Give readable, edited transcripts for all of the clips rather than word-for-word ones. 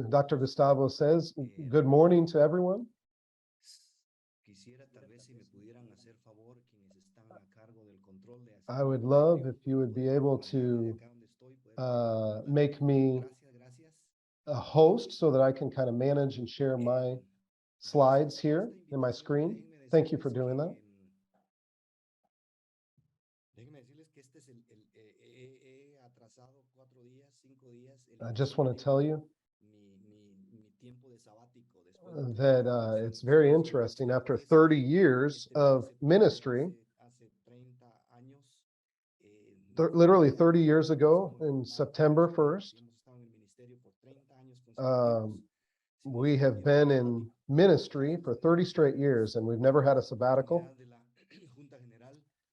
Dr. Gustavo says, good morning to everyone. I would love if you would be able to make me a host so that I can kind of manage and share my slides here in my screen. Thank you for doing that. I just want to tell you that it's very interesting. After 30 years of ministry, literally 30 years ago, in September 1st, we have been in ministry for 30 straight years, and we've never had a sabbatical.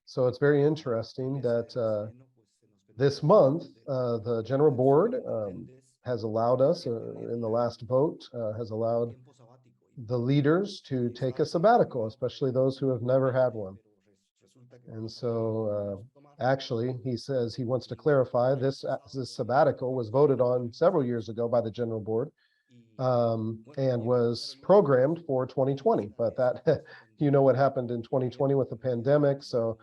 So it's very interesting that this month, the General Board has allowed us, in the last vote, has allowed the leaders to take a sabbatical, especially those who have never had one. And so actually, he says he wants to clarify this sabbatical was voted on several years ago by the General Board and was programmed for 2020. But that, you know what happened in 2020 with the pandemic. So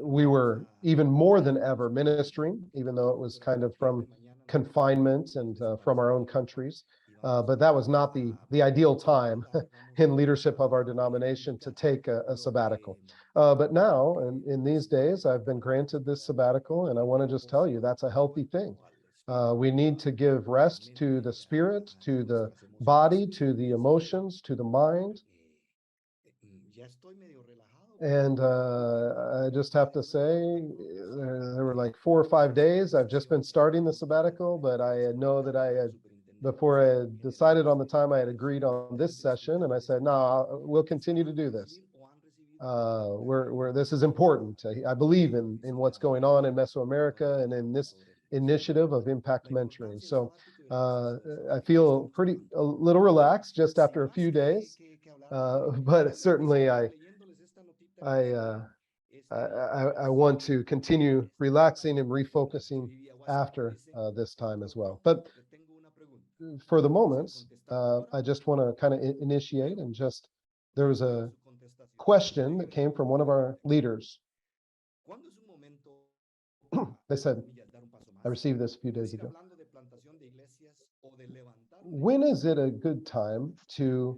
we were even more than ever ministering, even though it was kind of from confinement and from our own countries. But that was not the ideal time in leadership of our denomination to take a sabbatical. But now, in these days, I've been granted this sabbatical, and I want to just tell you that's a healthy thing. We need to give rest to the spirit, to the body, to the emotions, to the mind. And I just have to say, there were like 4 or 5 days. I've just been starting the sabbatical, but I know that I had, before I had decided on the time, I had agreed on this session, and I said, no, we'll continue to do this. This is important. I believe in what's going on in Mesoamerica and in this initiative of impact mentoring. So I feel a little relaxed just after a few days, but certainly I want to continue relaxing and refocusing after this time as well. But for the moments, I just want to kind of initiate and there was a question that came from one of our leaders. They said, I received this a few days ago. When is it a good time to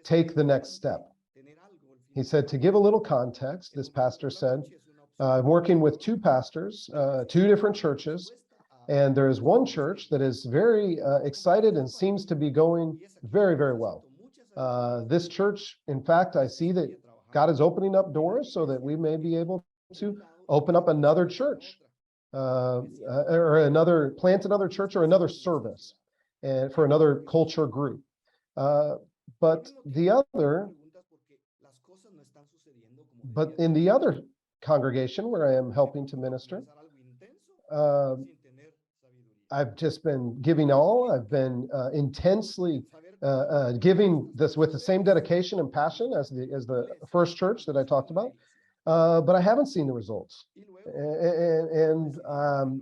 take the next step? He said, to give a little context, this pastor said, I'm working with 2 pastors, 2 different churches, and there is one church that is very excited and seems to be going very, very well. This church, in fact, I see that God is opening up doors so that we may be able to open up another church or plant another church or another service and for another culture group. But in the other congregation where I am helping to minister, I've just been giving all. I've been intensely giving this with the same dedication and passion as the first church that I talked about, but I haven't seen the results. And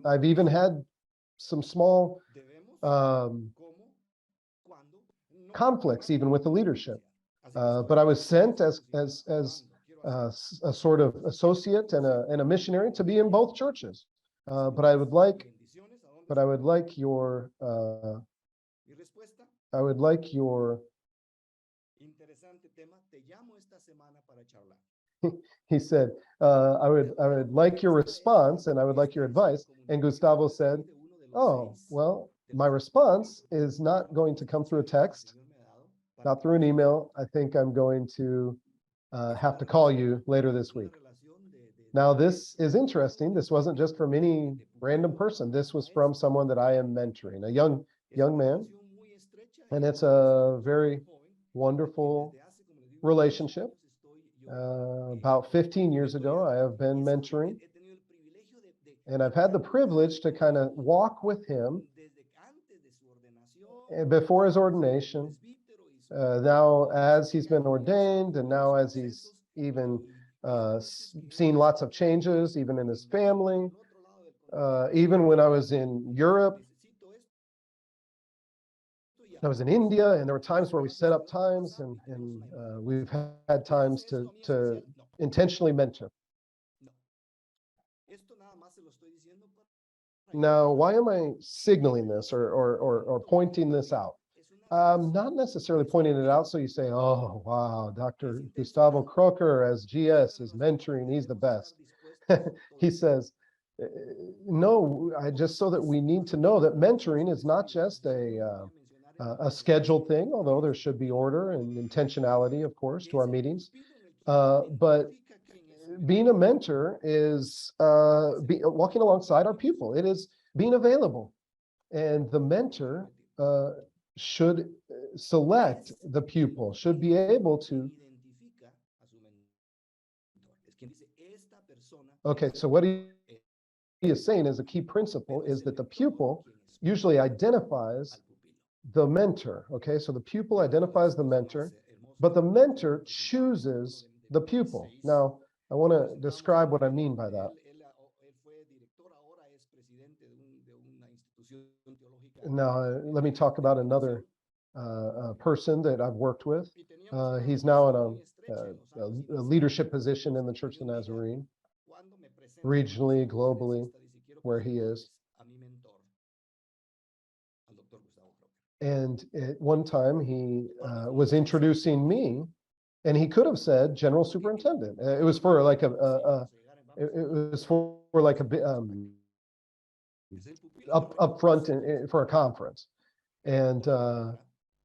I've even had some small conflicts even with the leadership. But I was sent as a sort of associate and a missionary to be in both churches. But I would like your he said, I would like your response and I would like your advice. And Gustavo said, oh, well, my response is not going to come through a text, not through an email. I think I'm going to have to call you later this week. Now, this is interesting. This wasn't just from any random person. This was from someone that I am mentoring, a young man. And it's a very wonderful relationship. About 15 years ago, I have been mentoring. And I've had the privilege to kind of walk with him before his ordination, now as he's been ordained, and now as he's even seen lots of changes, even in his family. Even when I was in Europe, I was in India, and there were times where we set up times, and we've had times to intentionally mentor. Now, why am I signaling this or pointing this out? Not necessarily pointing it out so you say, oh, wow, Dr. Gustavo Crocker as GS is mentoring, he's the best. He says, no, just so that we need to know that mentoring is not just a scheduled thing, although there should be order and intentionality, of course, to our meetings. But being a mentor is walking alongside our pupil. It is being available. And the mentor should select the pupil, should be able to. Okay, so what he is saying is a key principle is that the pupil usually identifies the mentor. Okay, so the pupil identifies the mentor, but the mentor chooses the pupil. Now, I want to describe what I mean by that. Now, let me talk about another person that I've worked with. He's now in a leadership position in the Church of the Nazarene, regionally, globally, where he is. And at one time, he was introducing me, and he could have said General Superintendent. It was for like a up front for a conference. And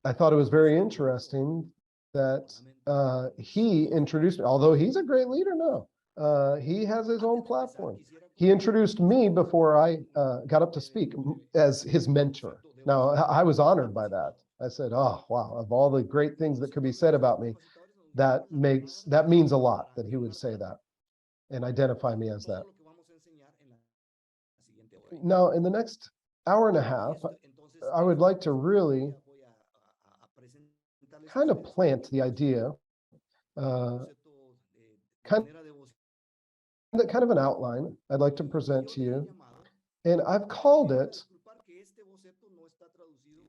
I thought it was very interesting that he introduced me, although he's a great leader now. He has his own platform. He introduced me before I got up to speak as his mentor. Now, I was honored by that. I said, oh, wow, of all the great things that could be said about me, that means a lot that he would say that and identify me as that. Now, in the next hour and a half, I would like to really kind of plant the idea, kind of an outline I'd like to present to you. And I've called it,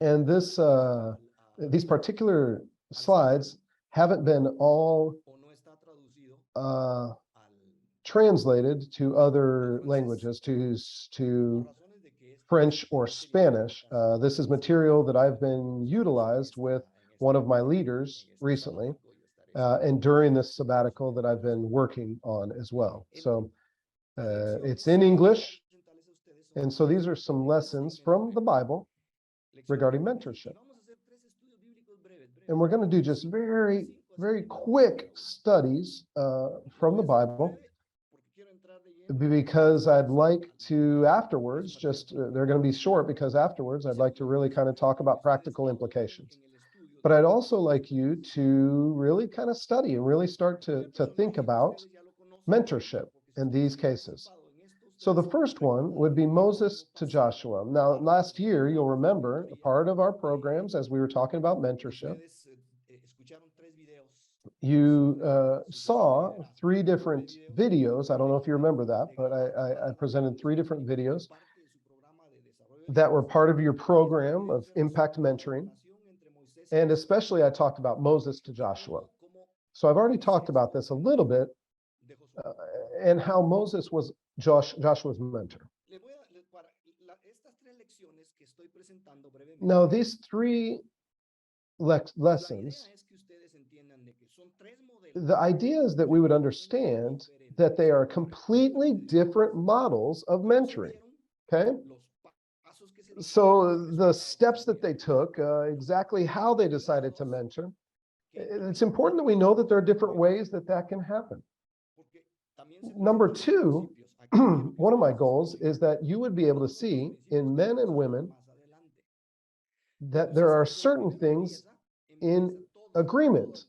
and these particular slides haven't been all translated to other languages, to French or Spanish. This is material that I've been utilized with one of my leaders recently, and during this sabbatical that I've been working on as well. So it's in English. And so these are some lessons from the Bible regarding mentorship. And we're going to do just very, very quick studies from the Bible, because I'd like to afterwards, they're going to be short because afterwards I'd like to really kind of talk about practical implications. But I'd also like you to really kind of study and really start to think about mentorship in these cases. So the first one would be Moses to Joshua. Now, last year, you'll remember, a part of our programs, as we were talking about mentorship, you saw 3 different videos. I don't know if you remember that, but I presented 3 different videos that were part of your program of impact mentoring. And especially I talked about Moses to Joshua. So I've already talked about this a little bit, and how Moses was Joshua's mentor. Now, these 3 lessons, the idea is that we would understand that they are completely different models of mentoring, okay? So the steps that they took, exactly how they decided to mentor, it's important that we know that there are different ways that can happen. Number 2, one of my goals is that you would be able to see in men and women that there are certain things in agreement.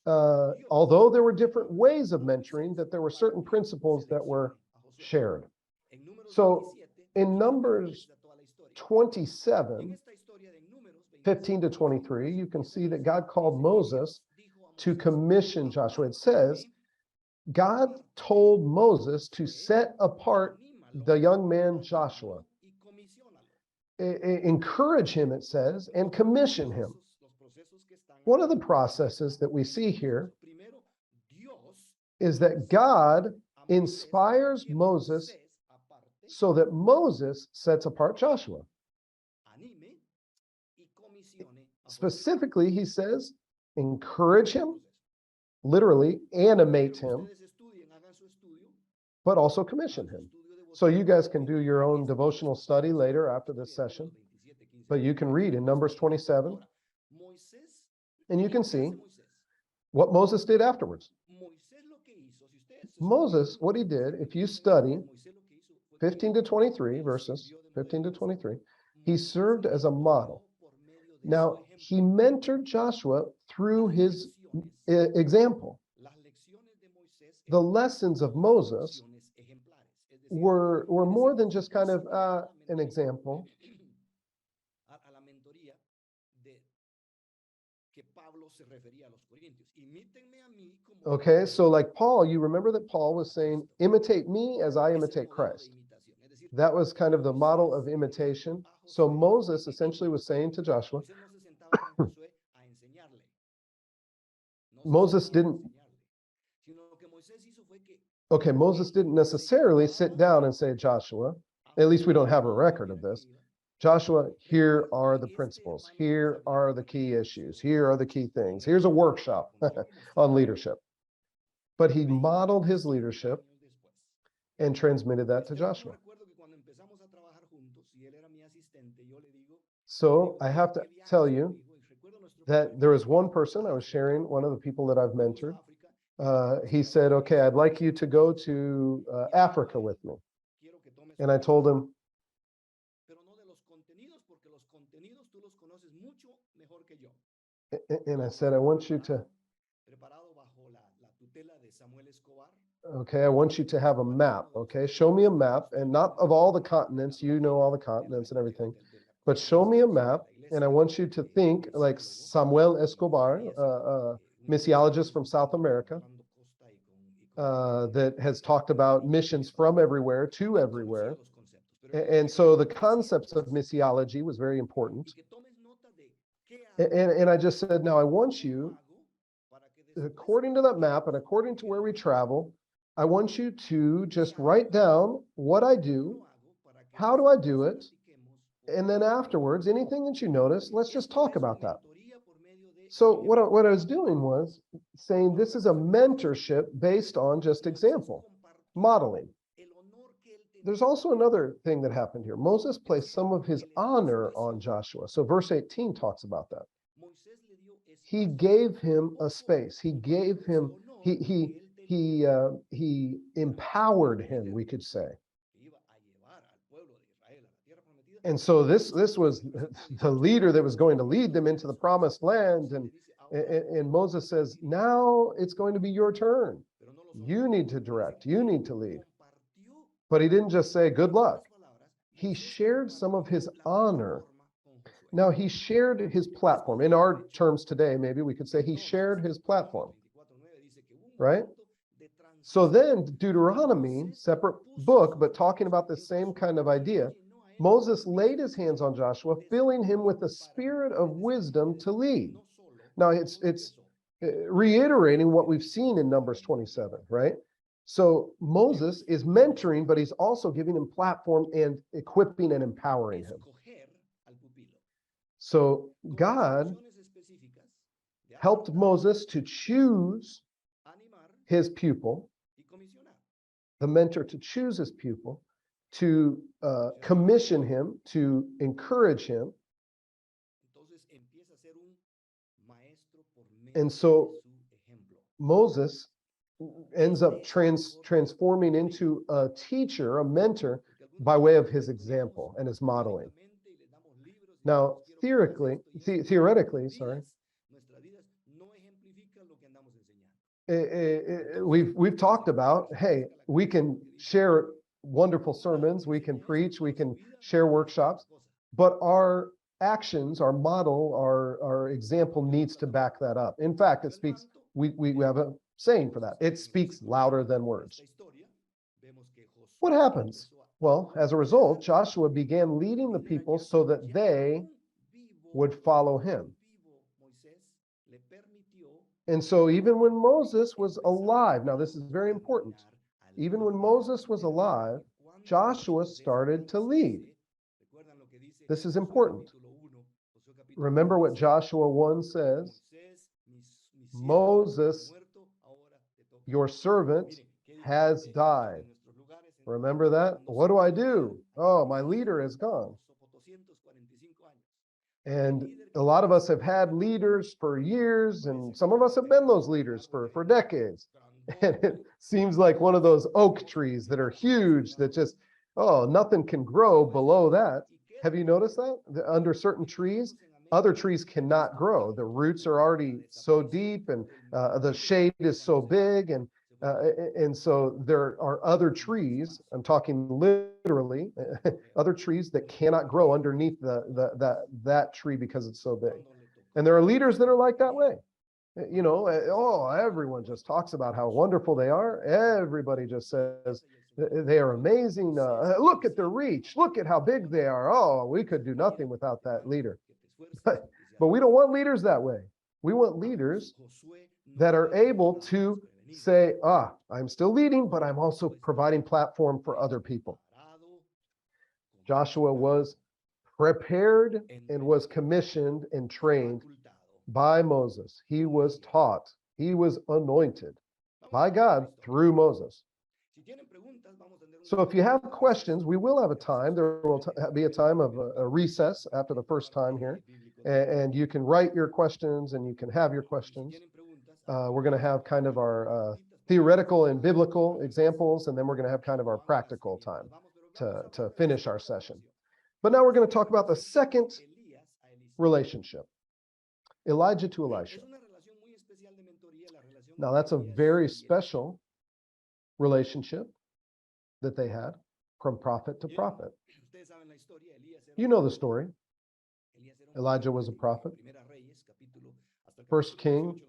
Although there were different ways of mentoring, that there were certain principles that were shared. So in Numbers 27, 15 to 23, you can see that God called Moses to commission Joshua. It says, God told Moses to set apart the young man Joshua, encourage him, it says, and commission him. One of the processes that we see here is that God inspires Moses so that Moses sets apart Joshua. Specifically, he says, encourage him, literally animate him, but also commission him. So you guys can do your own devotional study later after this session, but you can read in Numbers 27, and you can see what Moses did afterwards. Moses, what he did, if you study 15 to 23, verses 15 to 23, he served as a model. Now, he mentored Joshua through his example. The lessons of Moses were more than just kind of an example. Okay, so like Paul, you remember that Paul was saying, imitate me as I imitate Christ. That was kind of the model of imitation. So Moses essentially was saying to Joshua, Moses didn't necessarily sit down and say, Joshua, at least we don't have a record of this. Joshua, here are the principles. Here are the key issues. Here are the key things. Here's a workshop on leadership. But he modeled his leadership and transmitted that to Joshua. So I have to tell you that there was one person, I was sharing, one of the people that I've mentored. He said, okay, I'd like you to go to Africa with me. And I told him, and I said, I want you to, okay, I want you to have a map, okay? Show me a map, and not of all the continents, you know all the continents and everything, but show me a map, and I want you to think like Samuel Escobar, missiologist from South America, that has talked about missions from everywhere to everywhere. And so the concepts of missiology was very important. And I just said, now I want you, according to that map and according to where we travel, I want you to just write down what I do, how do I do it, and then afterwards, anything that you notice, let's just talk about that. So what I was doing was saying this is a mentorship based on just example, modeling. There's also another thing that happened here. Moses placed some of his honor on Joshua. So verse 18 talks about that. He gave him a space. He gave him, he empowered him, we could say. And so this was the leader that was going to lead them into the promised land. And Moses says, now it's going to be your turn. You need to direct. You need to lead. But he didn't just say, good luck. He shared some of his honor. Now, he shared his platform. In our terms today, maybe we could say he shared his platform, right? So then Deuteronomy, separate book, but talking about the same kind of idea, Moses laid his hands on Joshua, filling him with the spirit of wisdom to lead. Now, it's reiterating what we've seen in Numbers 27, right? So Moses is mentoring, but he's also giving him platform and equipping and empowering him. So God helped Moses to choose his pupil, the mentor to choose his pupil, to commission him, to encourage him. And so Moses ends up transforming into a teacher, a mentor, by way of his example and his modeling. Now, theoretically, we've talked about, hey, we can share wonderful sermons, we can preach, we can share workshops, but our actions, our model, our example needs to back that up. In fact, it speaks we have a saying for that. It speaks louder than words. What happens? Well, as a result, Joshua began leading the people so that they would follow him. And so even when Moses was alive, now this is very important, even when Moses was alive, Joshua started to lead. This is important. Remember what Joshua 1 says, Moses, your servant, has died. Remember that? What do I do? Oh, my leader is gone. And a lot of us have had leaders for years, and some of us have been those leaders for decades. And it seems like one of those oak trees that are huge that just, oh, nothing can grow below that. Have you noticed that? Under certain trees, other trees cannot grow. The roots are already so deep, and the shade is so big, and so there are other trees, I'm talking literally, other trees that cannot grow underneath that tree because it's so big. And there are leaders that are like that way. You know, oh, everyone just talks about how wonderful they are. Everybody just says they are amazing. Look at their reach. Look at how big they are. Oh, we could do nothing without that leader. But we don't want leaders that way. We want leaders that are able to say, I'm still leading, but I'm also providing platform for other people. Joshua was prepared and was commissioned and trained by Moses. He was taught. He was anointed by God through Moses. So if you have questions, we will have a time. There will be a time of a recess after the first time here. And you can write your questions and you can have your questions. We're going to have kind of our theoretical and biblical examples, and then we're going to have kind of our practical time to finish our session. But now we're going to talk about the second relationship, Elijah to Elisha. Now that's a very special relationship that they had from prophet to prophet. You know the story. Elijah was a prophet. First Kings.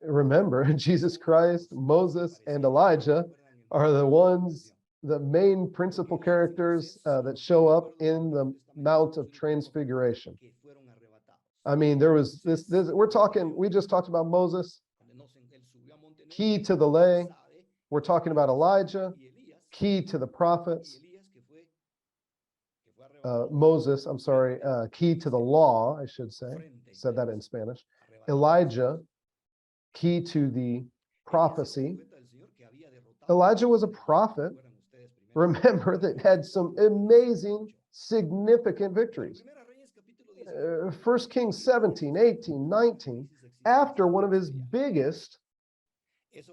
Remember, Jesus Christ, Moses, and Elijah are the ones, the main principal characters that show up in the Mount of Transfiguration. I mean, there was this we just talked about Moses, key to the lay. We're talking about Elijah, key to the prophets. Moses, I'm sorry, key to the law, I should say. Said that in Spanish. Elijah, key to the prophecy. Elijah was a prophet, remember, that had some amazing, significant victories. 1 Kings 17, 18, 19, after one of his biggest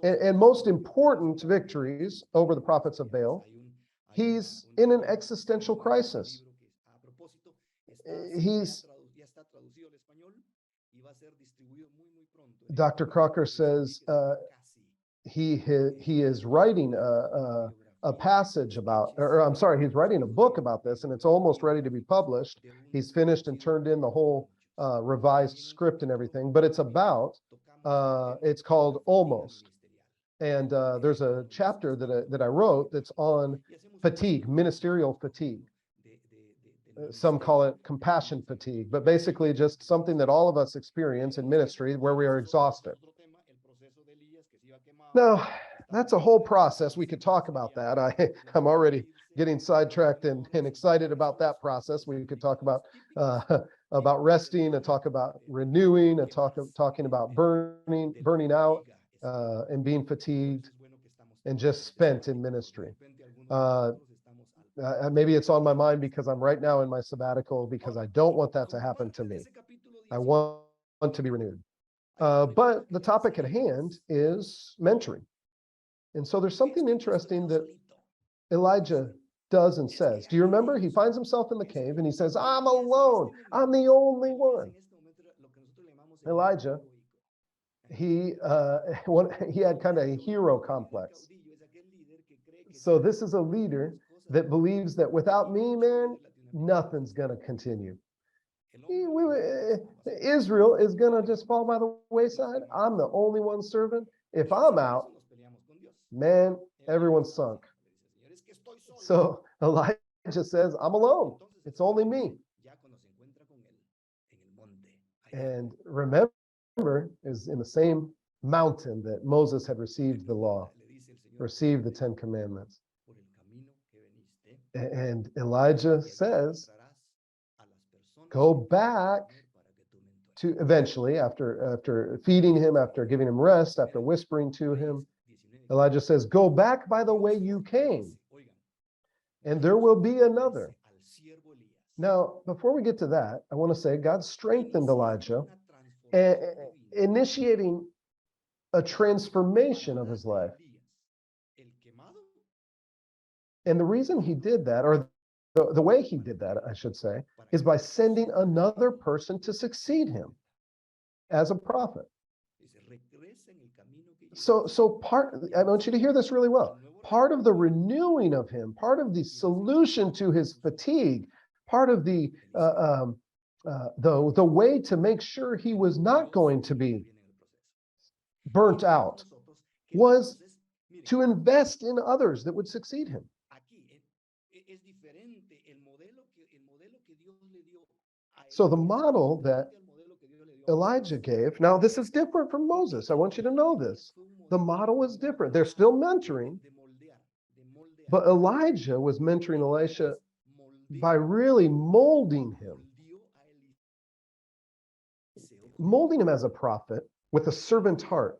and most important victories over the prophets of Baal, he's in an existential crisis. Dr. Crocker says he is writing a passage about, or I'm sorry, he's writing a book about this, and it's almost ready to be published. He's finished and turned in the whole revised script and everything, but it's about, it's called Almost. And there's a chapter that I wrote that's on fatigue, ministerial fatigue. Some call it compassion fatigue, but basically just something that all of us experience in ministry where we are exhausted. Now, that's a whole process. We could talk about that. I'm already getting sidetracked and excited about that process. We could talk about resting, and talk about renewing, and talking about burning out, and being fatigued and just spent in ministry. Maybe it's on my mind because I'm right now in my sabbatical, because I don't want that to happen to me. I want to be renewed. But the topic at hand is mentoring. And so there's something interesting that Elijah does and says. Do you remember? He finds himself in the cave and he says, I'm alone. I'm the only one. Elijah, he had kind of a hero complex. So this is a leader that believes that without me, man, nothing's going to continue. Israel is going to just fall by the wayside. I'm the only one serving. If I'm out, man, everyone's sunk. So Elijah says, I'm alone. It's only me. And remember, is in the same mountain that Moses had received the law, received the 10 commandments. And Elijah says, go back to eventually, after feeding him, after giving him rest, after whispering to him, Elijah says, go back by the way you came, and there will be another. Now, before we get to that, I want to say God strengthened Elijah, initiating a transformation of his life. And the reason he did that, or the way he did that, I should say, is by sending another person to succeed him as a prophet. So I want you to hear this really well. Part of the renewing of him, part of the solution to his fatigue, part of the way to make sure he was not going to be burnt out was to invest in others that would succeed him. So the model that Elijah gave, now this is different from Moses. I want you to know this. The model is different. They're still mentoring, but Elijah was mentoring Elisha by really molding him as a prophet with a servant heart.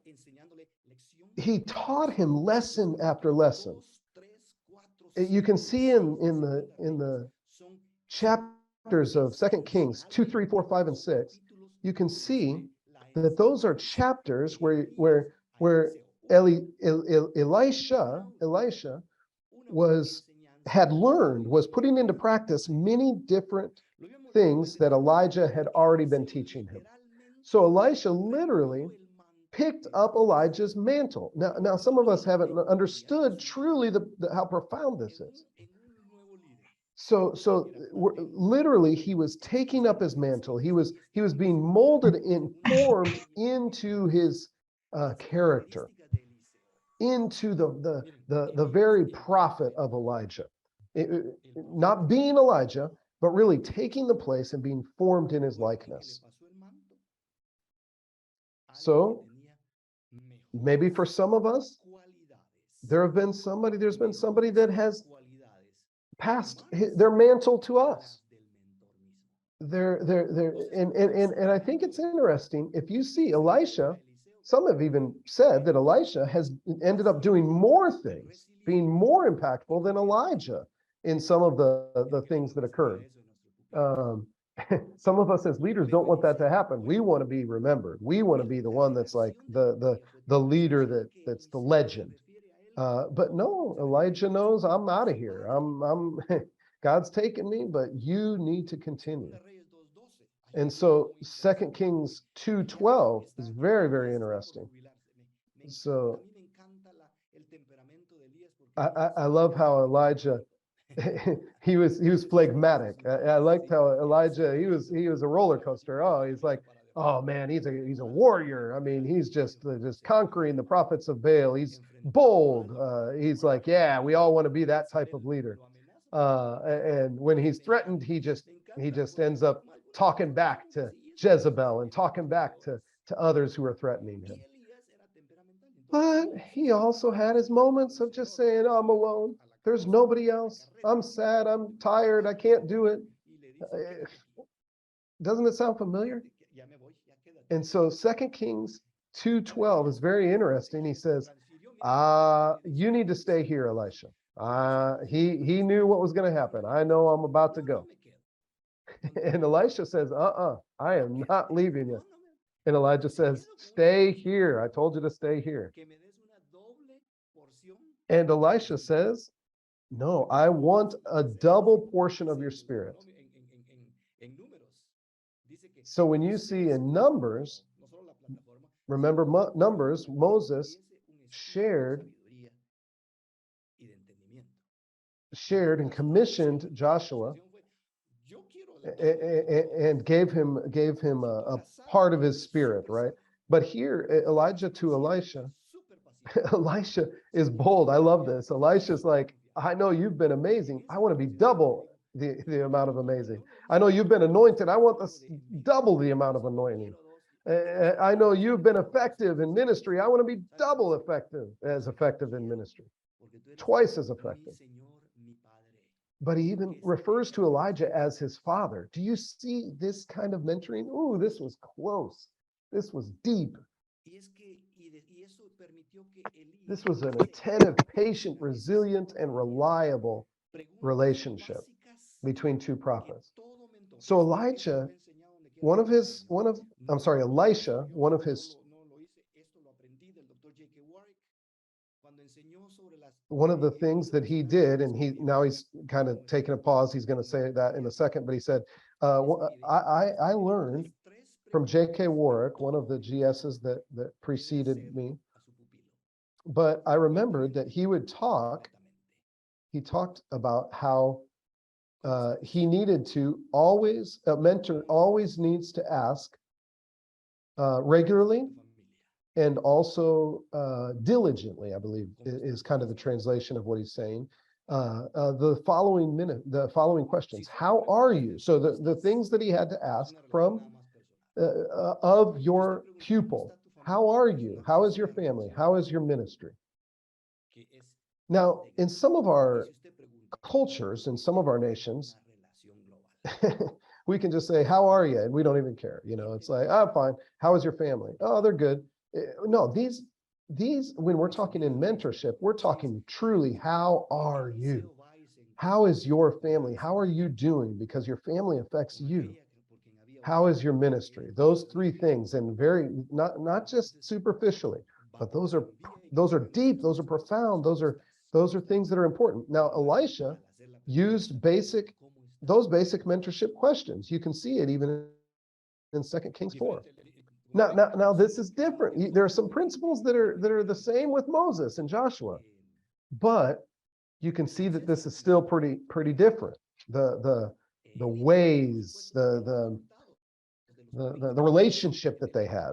He taught him lesson after lesson. You can see in the chapters of 2 Kings 2, 3, 4, 5, and 6, you can see that those are chapters where Elisha was putting into practice many different things that Elijah had already been teaching him. So Elisha literally picked up Elijah's mantle. Now some of us haven't understood truly how profound this is. So literally, he was taking up his mantle. He was being molded and formed into his character, into the very prophet of Elijah. Not being Elijah, but really taking the place and being formed in his likeness. So maybe for some of us, there's been somebody that has passed their mantle to us. And I think it's interesting. If you see Elisha, some have even said that Elisha has ended up doing more things, being more impactful than Elijah in some of the things that occurred. Some of us as leaders don't want that to happen. We want to be remembered. We want to be the one that's like the leader that's the legend. But no, Elijah knows I'm out of here. I'm God's taken me, but you need to continue. And so 2 Kings 2:12 is very, very interesting. So I love how Elijah he was phlegmatic. I liked how Elijah he was a roller coaster. Oh, he's like, oh man, he's a warrior. I mean, he's just conquering the prophets of Baal. He's bold. He's like, yeah, we all want to be that type of leader. And when he's threatened, he just ends up talking back to Jezebel and talking back to others who are threatening him. But he also had his moments of just saying, oh, I'm alone. There's nobody else. I'm sad. I'm tired. I can't do it. Doesn't it sound familiar? And so 2 Kings 2:12 is very interesting. He says, you need to stay here, Elisha. He knew what was going to happen. I know I'm about to go. And Elisha says, I am not leaving you. And Elijah says, stay here. I told you to stay here. And Elisha says, no, I want a double portion of your spirit. So when you see in Numbers, remember Numbers, Moses shared and commissioned Joshua. and gave him a part of his spirit, right? But here, Elijah to Elisha, Elisha is bold. I love this. Elisha's like, I know you've been amazing. I want to be double the amount of amazing. I know you've been anointed. I want this double the amount of anointing. I know you've been effective in ministry. I want to be double effective in ministry, twice as effective. But he even refers to Elijah as his father. Do you see this kind of mentoring? Ooh, this was close. This was deep. This was an attentive, patient, resilient, and reliable relationship between two prophets. So Elisha, one of his one of the things that he did, and he's kind of taking a pause. He's going to say that in a second, but he said, I learned from J.K. Warwick, one of the GSs that preceded me, but I remembered that he talked about how he needed to always, a mentor always needs to ask regularly and also diligently, I believe, is kind of the translation of what he's saying. The following questions: how are you? So the things that he had to ask from of your pupil: how are you? How is your family? How is your ministry? Now, in some of our cultures, in some of our nations, we can just say, how are you? And we don't even care. It's like, oh, fine. How is your family? Oh, they're good. No, these, when we're talking in mentorship, we're talking truly, how are you? How is your family? How are you doing? Because your family affects you. How is your ministry? Those three things, and not just superficially, but those are deep, those are profound, those are things that are important. Now, Elisha used those basic mentorship questions. You can see it even in 2 Kings 4. Now this is different. There are some principles that are the same with Moses and Joshua, but you can see that this is still pretty different. The ways, the relationship that they had.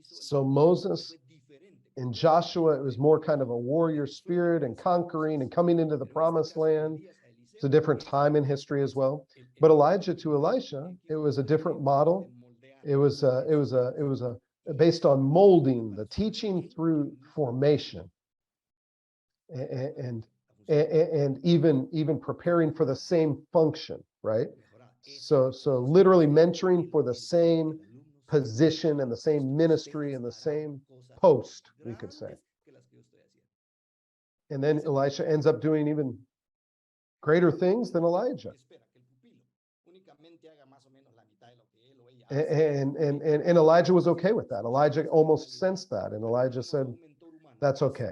So Moses and Joshua, it was more kind of a warrior spirit and conquering and coming into the promised land. It's a different time in history as well. But Elijah to Elisha, it was a different model. It was based on molding, the teaching through formation, and even preparing for the same function, right? So literally mentoring for the same position and the same ministry and the same post, we could say. And then Elisha ends up doing even greater things than Elijah. And Elijah was okay with that. Elijah almost sensed that. And Elijah said, that's okay.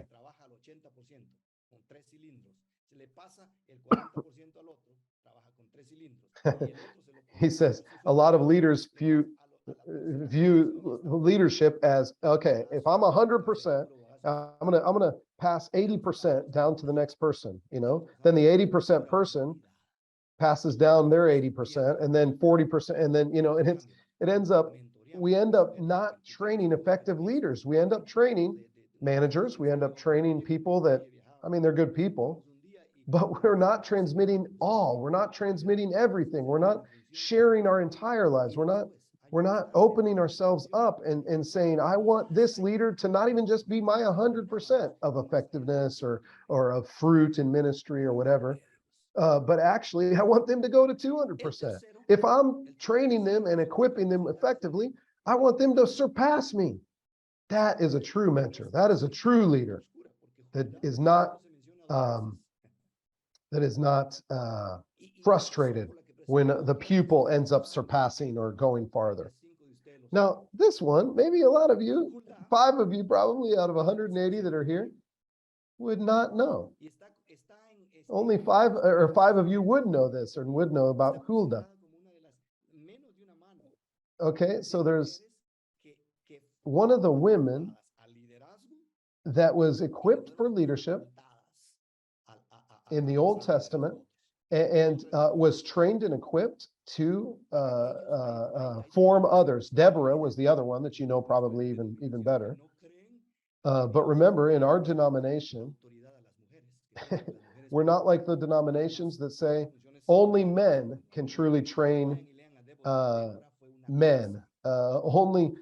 He says a lot of leaders view leadership as, okay, if I'm 100%, I'm gonna pass 80% down to the next person. Then the 80% person passes down their 80%, and then 40%, and then we end up not training effective leaders. We end up training managers. We end up training people that, they're good people, but we're not transmitting all. We're not transmitting everything. We're not sharing our entire lives. We're not opening ourselves up and saying, I want this leader to not even just be my 100% of effectiveness or of fruit in ministry or whatever, but actually I want them to go to 200%. If I'm training them and equipping them effectively, I want them to surpass me. That is a true mentor. That is a true leader that is not frustrated when the pupil ends up surpassing or going farther. Now, this one, maybe a lot of you, 5 of you probably out of 180 that are here, would not know. Only 5 of you would know this or would know about Huldah. Okay, so there's one of the women that was equipped for leadership in the Old Testament, and was trained and equipped to form others. Deborah was the other one that you know probably even better. But remember, in our denomination, we're not like the denominations that say only men can truly train men. Only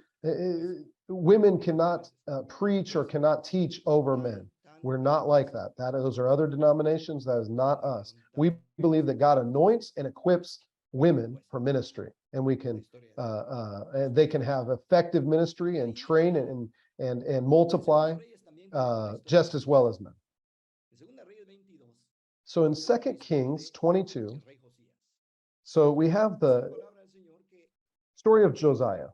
women cannot preach or cannot teach over men. We're not like that. Those are other denominations. That is not us. We believe that God anoints and equips women for ministry, and we can and they can have effective ministry and train and multiply just as well as men. So in 2 Kings 22, so we have the story of Josiah.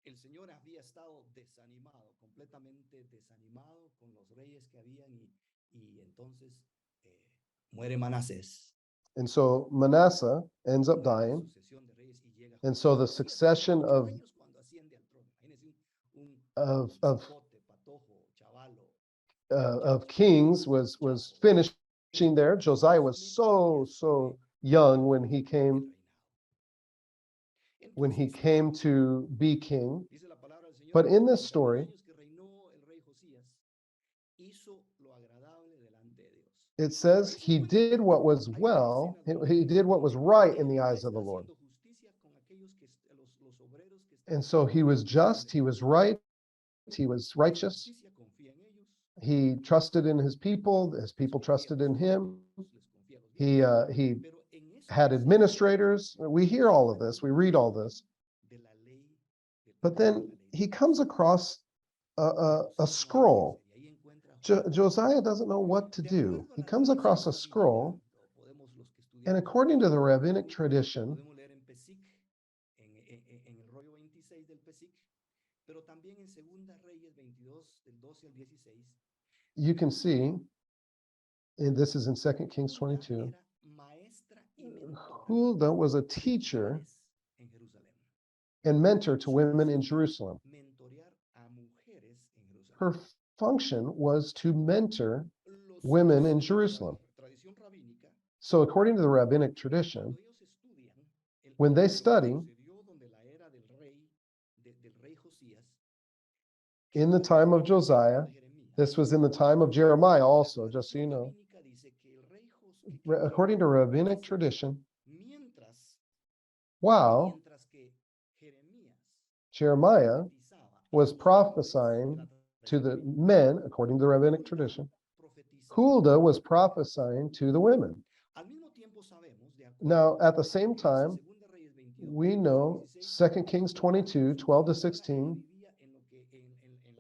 El Señor había estado desanimado, completamente desanimado con los reyes que habían y entonces muere Manasés. And so Manasseh ends up dying. And so the succession of kings was finishing there. Josiah was so young when he came to be king. But in this story, it says he did what was well, he did what was right in the eyes of the Lord. And so he was just, he was right, he was righteous. He trusted in his people trusted in him. He had administrators. We hear all of this, we read all this. But then he comes across a scroll. Josiah doesn't know what to do. He comes across a scroll, and according to the rabbinic tradition, you can see, and this is in 2 Kings 22, Huldah was a teacher and mentor to women in Jerusalem. Her function was to mentor women in Jerusalem. So according to the rabbinic tradition, when they study in the time of Josiah, this was in the time of Jeremiah also, just so you know, according to rabbinic tradition, while Jeremiah was prophesying to the men, according to the rabbinic tradition, Huldah was prophesying to the women. Now, at the same time, we know 2 Kings 22, 12 to 16,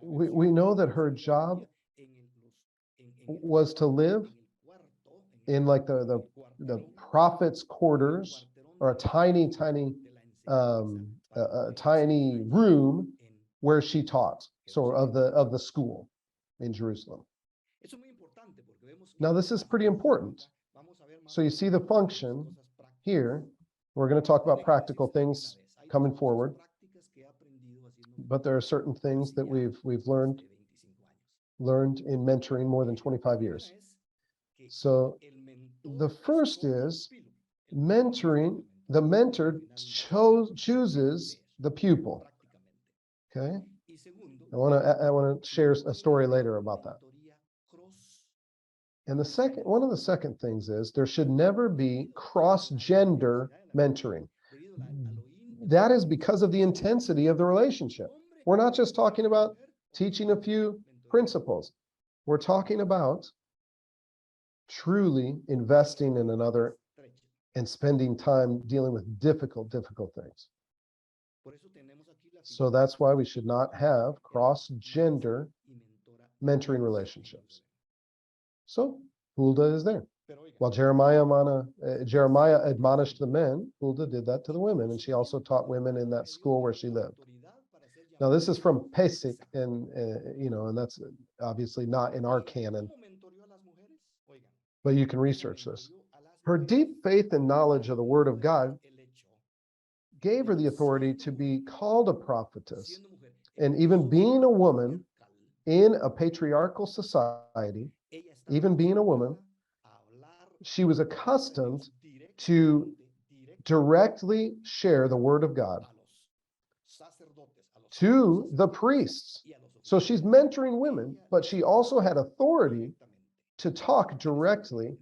we know that her job was to live in like the prophet's quarters, or a tiny room where she taught, so of the school in Jerusalem. Now this is pretty important. So you see the function here. We're going to talk about practical things coming forward, but there are certain things that we've learned in mentoring more than 25 years. So the first is mentoring. The mentor chooses the pupil. Okay. I want to share a story later about that. And one of the second things is there should never be cross-gender mentoring. That is because of the intensity of the relationship. We're not just talking about teaching a few principles. We're talking about truly investing in another and spending time dealing with difficult things. So that's why we should not have cross-gender mentoring relationships. So Huldah is there. While Jeremiah admonished the men, Huldah did that to the women, and she also taught women in that school where she lived. Now this is from Pesach, and and that's obviously not in our canon, but you can research this. Her deep faith and knowledge of the Word of God gave her the authority to be called a prophetess, and even being a woman in a patriarchal society, even being a woman, she was accustomed to directly share the word of God to the priests. So she's mentoring women, but she also had authority to talk directly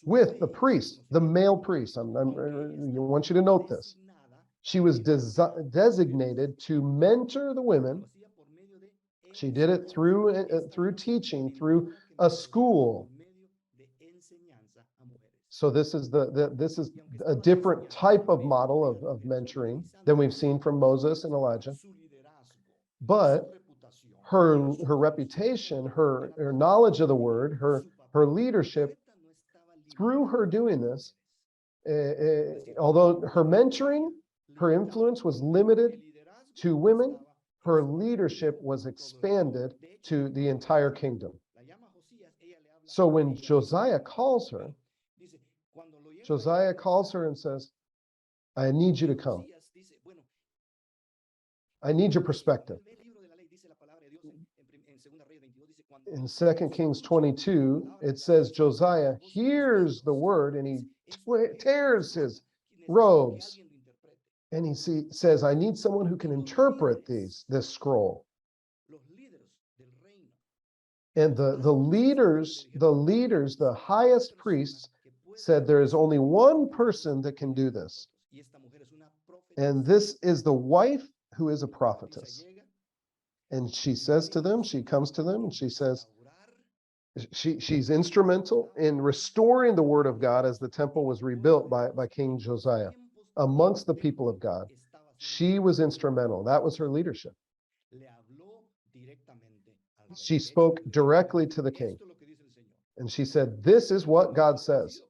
with the priest, the male priest. I want you to note this. She was designated to mentor the women. She did it through teaching, through a school. So this is this is a different type of model of mentoring than we've seen from Moses and Elijah. But her reputation, her knowledge of the word, her leadership, through her doing this, although her mentoring, her influence was limited to women, her leadership was expanded to the entire kingdom. So when Josiah calls her and says, I need you to come. I need your perspective. In 2 Kings 22, it says Josiah hears the word and he tears his robes. And he says, I need someone who can interpret this scroll. And the leaders, the highest priests said, there is only one person that can do this. And this is the wife who is a prophetess. And she says to them, she comes to them and she says, she's instrumental in restoring the word of God as the temple was rebuilt by King Josiah amongst the people of God. She was instrumental. That was her leadership. She spoke directly to the king. And she said, this is what God says.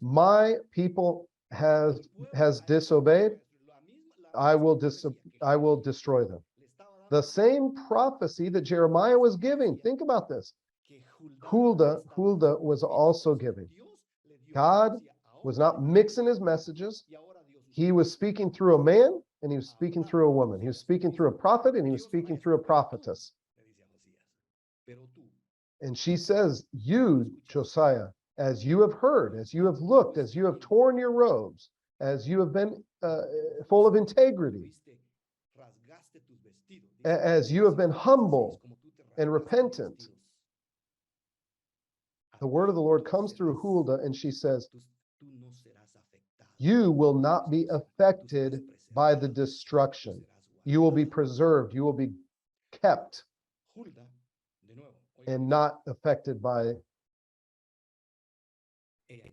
My people has disobeyed. I will destroy them. The same prophecy that Jeremiah was giving. Think about this. Huldah was also giving. God was not mixing his messages. He was speaking through a man and he was speaking through a woman. He was speaking through a prophet and he was speaking through a prophetess. And she says, you, Josiah, as you have heard, as you have looked, as you have torn your robes, as you have been full of integrity, as you have been humble and repentant, the word of the Lord comes through Huldah and she says, you will not be affected by the destruction. You will be preserved. You will be kept and not affected by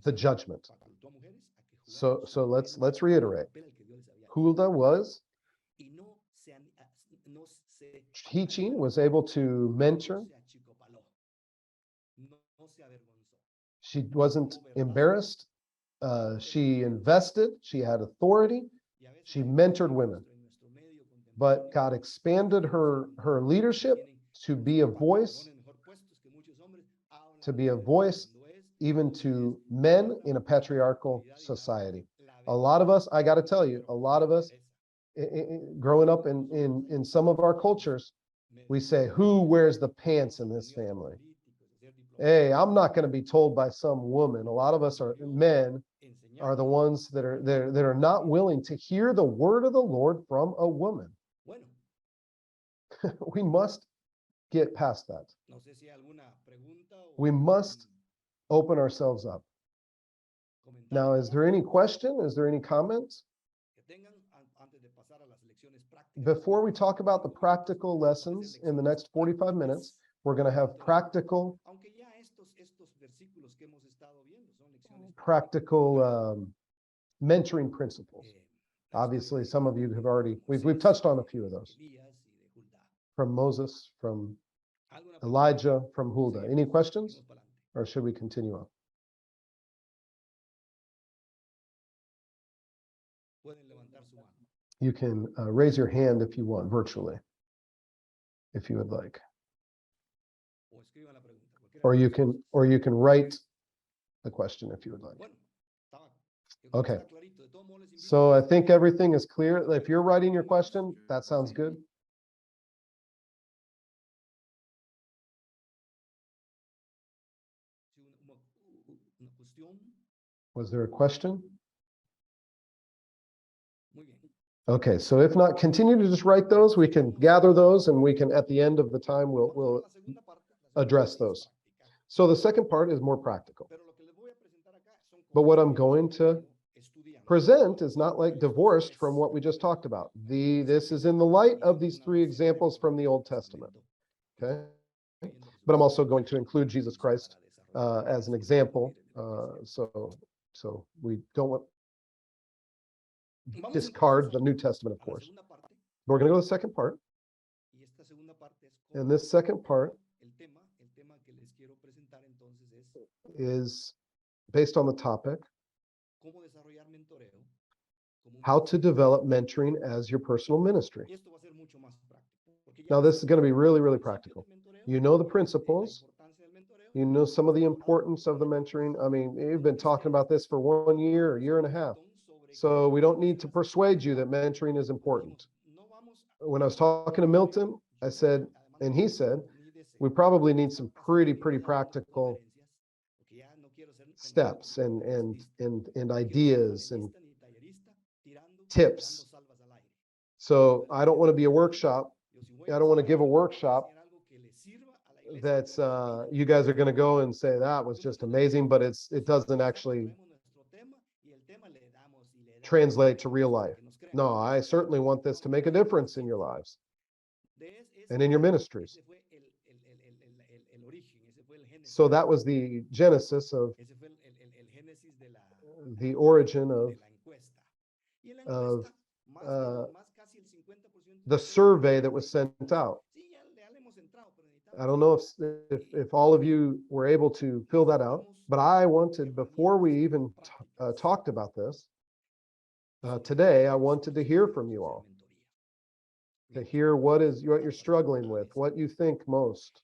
the judgment. So let's reiterate. Huldah was teaching, was able to mentor. She wasn't embarrassed. She invested. She had authority. She mentored women. But God expanded her leadership to be a voice, even to men in a patriarchal society. A lot of us, I got to tell you, a lot of us growing up in some of our cultures, we say, who wears the pants in this family? Hey, I'm not going to be told by some woman. A lot of us men are the ones that are not willing to hear the word of the Lord from a woman. We must get past that. We must open ourselves up. Now, is there any question? Is there any comments? Before we talk about the practical lessons in the next 45 minutes, we're going to have practical mentoring principles. Obviously, some of you have already, we've touched on a few of those. From Moses, from Elijah, from Huldah. Any questions? Or should we continue on? You can raise your hand if you want, virtually, if you would like. Or you can write the question if you would like. Okay. So I think everything is clear. If you're writing your question, that sounds good. Was there a question? Muy bien. Okay, so if not, continue to just write those. We can gather those and we can, at the end of the time, we'll Vamos a la segunda parte. address parte es those. práctica. So the second part is more practical. Pero lo que les voy a presentar acá son But what cosas I'm que going to como estudiante, present is not como like estos divorced tres from what we just talked about. ejemplos This que is in the light of vienen these una three vez siempre examples from the Old Testament. Okay, but I'm also going to include Jesus Christ as an example. So we don't want discard the New Testament, of course. But we're going to go to the second part. And this second part is based on the topic, how to develop mentoring as your personal ministry. Now, this is going to be really, really practical. You know the principles. You know some of the importance of the mentoring. I mean, you've been talking about this for 1 year, a year and a half. So we don't need to persuade you that mentoring is important. When I was talking to Milton, I said, and he said, we probably need some pretty practical steps and ideas and tips. So I don't want to be a workshop. I don't want to give a workshop that's you guys are going to go and say that was just amazing, but it doesn't actually translate to real life. No, I certainly want this to make a difference in your lives and in your ministries. So that was the genesis of the origin of the survey that was sent out. I don't know if all of you were able to fill that out, but I wanted, before we even talked about this today, I wanted to hear from you all, to hear what you're struggling with, what you think most.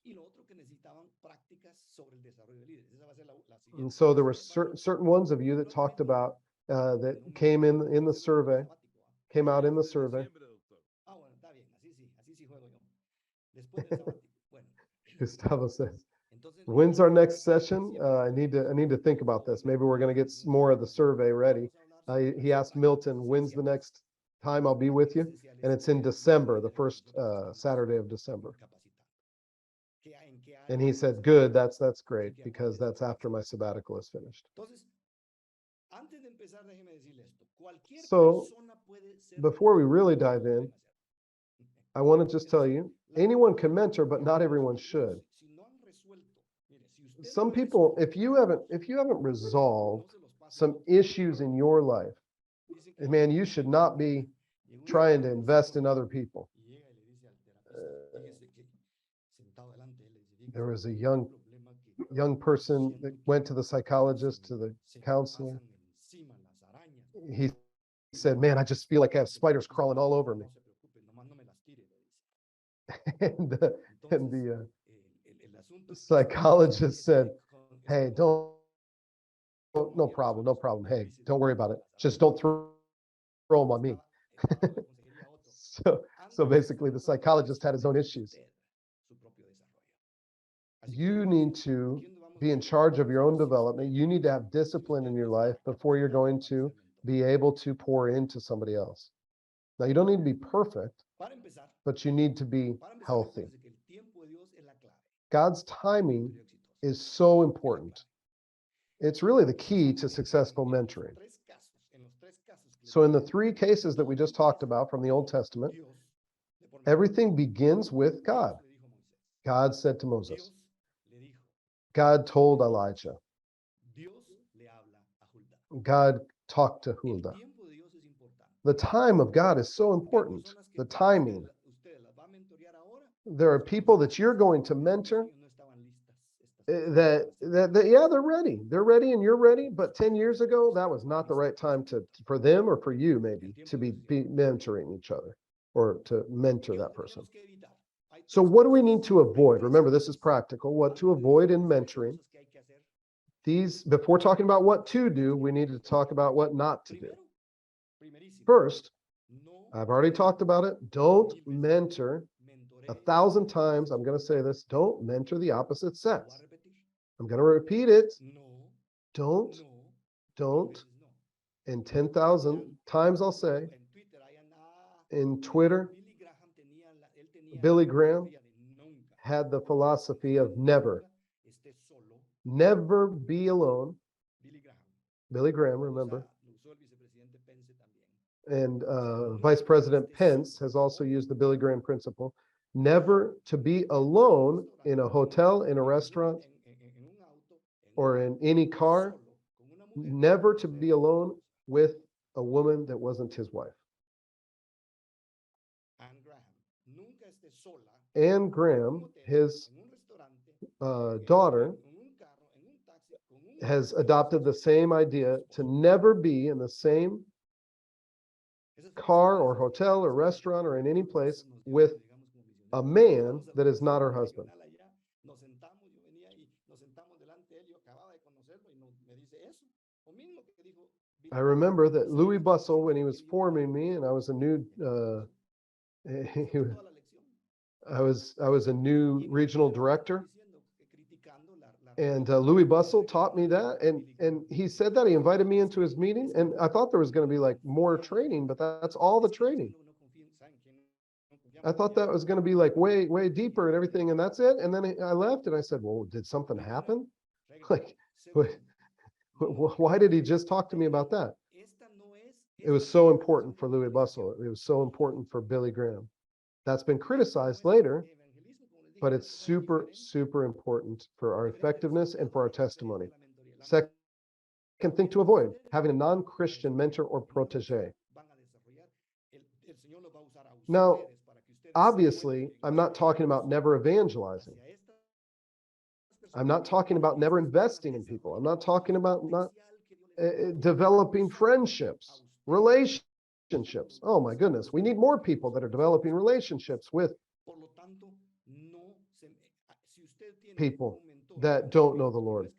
And so there were certain ones of you that talked about that came in the survey, came out in the survey. Gustavo says, when's our next session? I need to think about this. Maybe we're going to get more of the survey ready. He asked Milton, when's the next time I'll be with you? And it's in December, the first Saturday of December. And he said, good, that's great, because that's after my sabbatical is finished. So before we really dive in, I want to just tell you, anyone can mentor, but not everyone should. Some people, if you haven't resolved some issues in your life, man, you should not be trying to invest in other people. There was a young person that went to the psychologist, to the counselor. He said, man, I just feel like I have spiders crawling all over me. and the psychologist said, hey, no problem. Hey, don't worry about it. Just don't throw them on me. So basically the psychologist had his own issues. You need to be in charge of your own development. You need to have discipline in your life before you're going to be able to pour into somebody else. Now, you don't need to be perfect, but you need to be healthy. God's timing is so important. It's really the key to successful mentoring. So in the three cases that we just talked about from the Old Testament, everything begins with God. God said to Moses. God told Elijah. God talked to Huldah. The time of God is so important. The timing. There are people that you're going to mentor that yeah, they're ready. They're ready and you're ready. But 10 years ago, that was not the right time for them or for you maybe to be mentoring each other or to mentor that person. So what do we need to avoid? Remember, this is practical. What to avoid in mentoring. Before talking about what to do, we need to talk about what not to do. First, I've already talked about it. Don't mentor 1,000 times. I'm going to say this. Don't mentor the opposite sex. I'm going to repeat it. Don't don't, and 10,000 times I'll say, in Twitter, Billy Graham had the philosophy of never be alone. Billy Graham, remember. And Vice President Pence has also used the Billy Graham principle, never to be alone in a hotel, in a restaurant, or in any car, never to be alone with a woman that wasn't his wife. Anne Graham, his daughter, has adopted the same idea to never be in the same car or hotel or restaurant or in any place with a man that is not her husband. I remember that Louis Bustle, when he was forming me, and I was a new I was a new regional director, and Louis Bustle taught me that, and he said that he invited me into his meeting, and I thought there was going to be like more training, but that's all the training. I thought that was going to be like way deeper and everything, and that's it. And then I left, and I said, "Well, did something happen? Like, why did he just talk to me about that?" It was so important for Louis Bustle. It was so important for Billy Graham. That's been criticized later, but it's super, super important for our effectiveness and for our testimony. Second thing to avoid, having a non-Christian mentor or protege. Now, obviously, I'm not talking about never evangelizing. I'm not talking about never investing in people. I'm not talking about not developing friendships, relationships. Oh my goodness, we need more people that are developing relationships with people that don't know the Lord.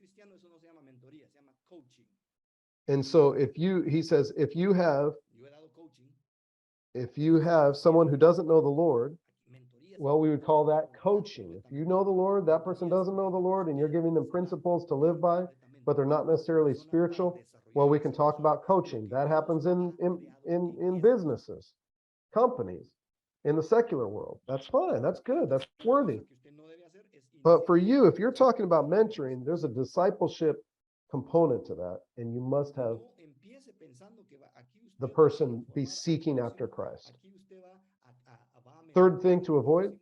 And so he says, if you have someone who doesn't know the Lord, well, we would call that coaching. If you know the Lord, that person doesn't know the Lord, and you're giving them principles to live by, but they're not necessarily spiritual, well, we can talk about coaching. That happens in businesses, companies, in the secular world. That's fine. That's good. That's worthy. But for you, if you're talking about mentoring, there's a discipleship component to that, and you must have the person be seeking after Christ. Third thing to avoid,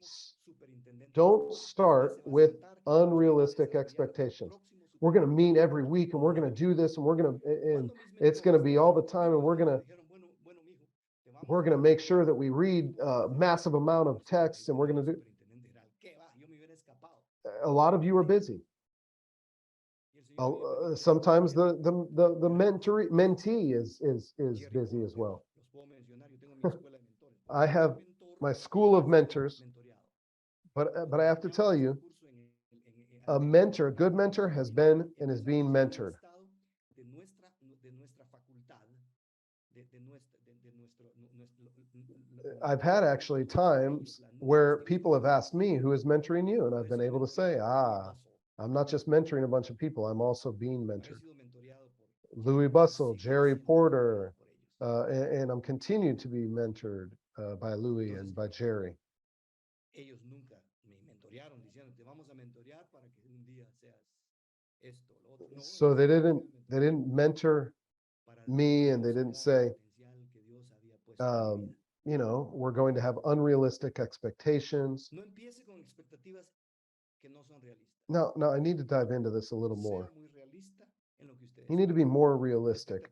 don't start with unrealistic expectations. We're going to meet every week, and we're going to do this, and it's going to be all the time, and we're going to make sure that we read a massive amount of texts, and we're going to do. A lot of you are busy. Sometimes the mentee is busy as well. I have my school of mentors, but I have to tell you, a good mentor has been and is being mentored. I've had actually times where people have asked me, who is mentoring you? And I've been able to say, I'm not just mentoring a bunch of people, I'm also being mentored. Louis Bustle, Jerry Porter, and I'm continued to be mentored by Louis and by Jerry. So they didn't mentor me, and they didn't say, we're going to have unrealistic expectations. Now, I need to dive into this a little more. You need to be more realistic.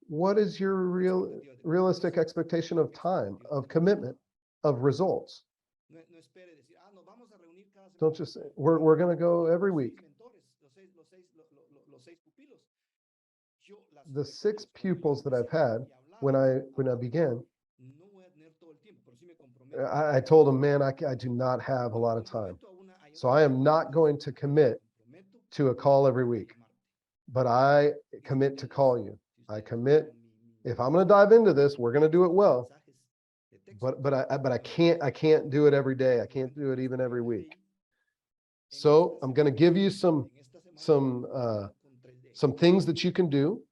What is your realistic expectation of time, of commitment, of results? Don't just say, we're going to go every week. The 6 pupils that I've had when I began, I told them, man, I do not have a lot of time. So I am not going to commit to a call every week, but I commit to call you. I commit, if I'm going to dive into this, we're going to do it well. But I can't do it every day. I can't do it even every week. So I'm going to give you some things that you can do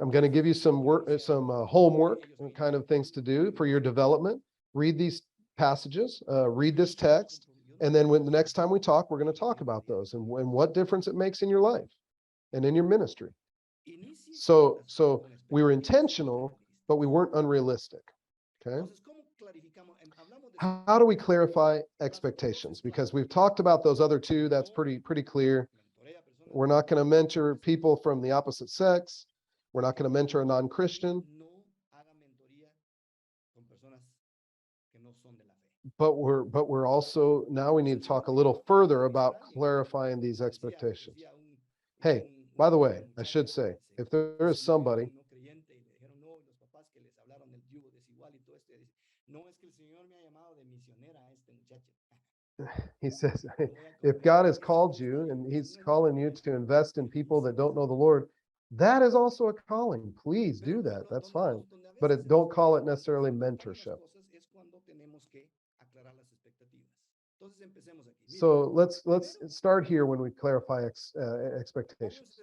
I'm going to give you some work, some homework and kind of things to do for your development. Read these passages, read this text, and then when the next time we talk, we're going to talk about those and what difference it makes in your life and in your ministry. So we were intentional, but we weren't unrealistic. Okay. How do we clarify expectations? Because we've talked about those other two. That's pretty clear. We're not going to mentor people from the opposite sex. We're not going to mentor a non-Christian. But we're also, now we need to talk a little further about clarifying these expectations. Hey, by the way, I should say, if there is somebody he says, if God has called you and he's calling you to invest in people that don't know the Lord, that is also a calling. Please do that. That's fine. But don't call it necessarily mentorship. So let's start here when we clarify expectations.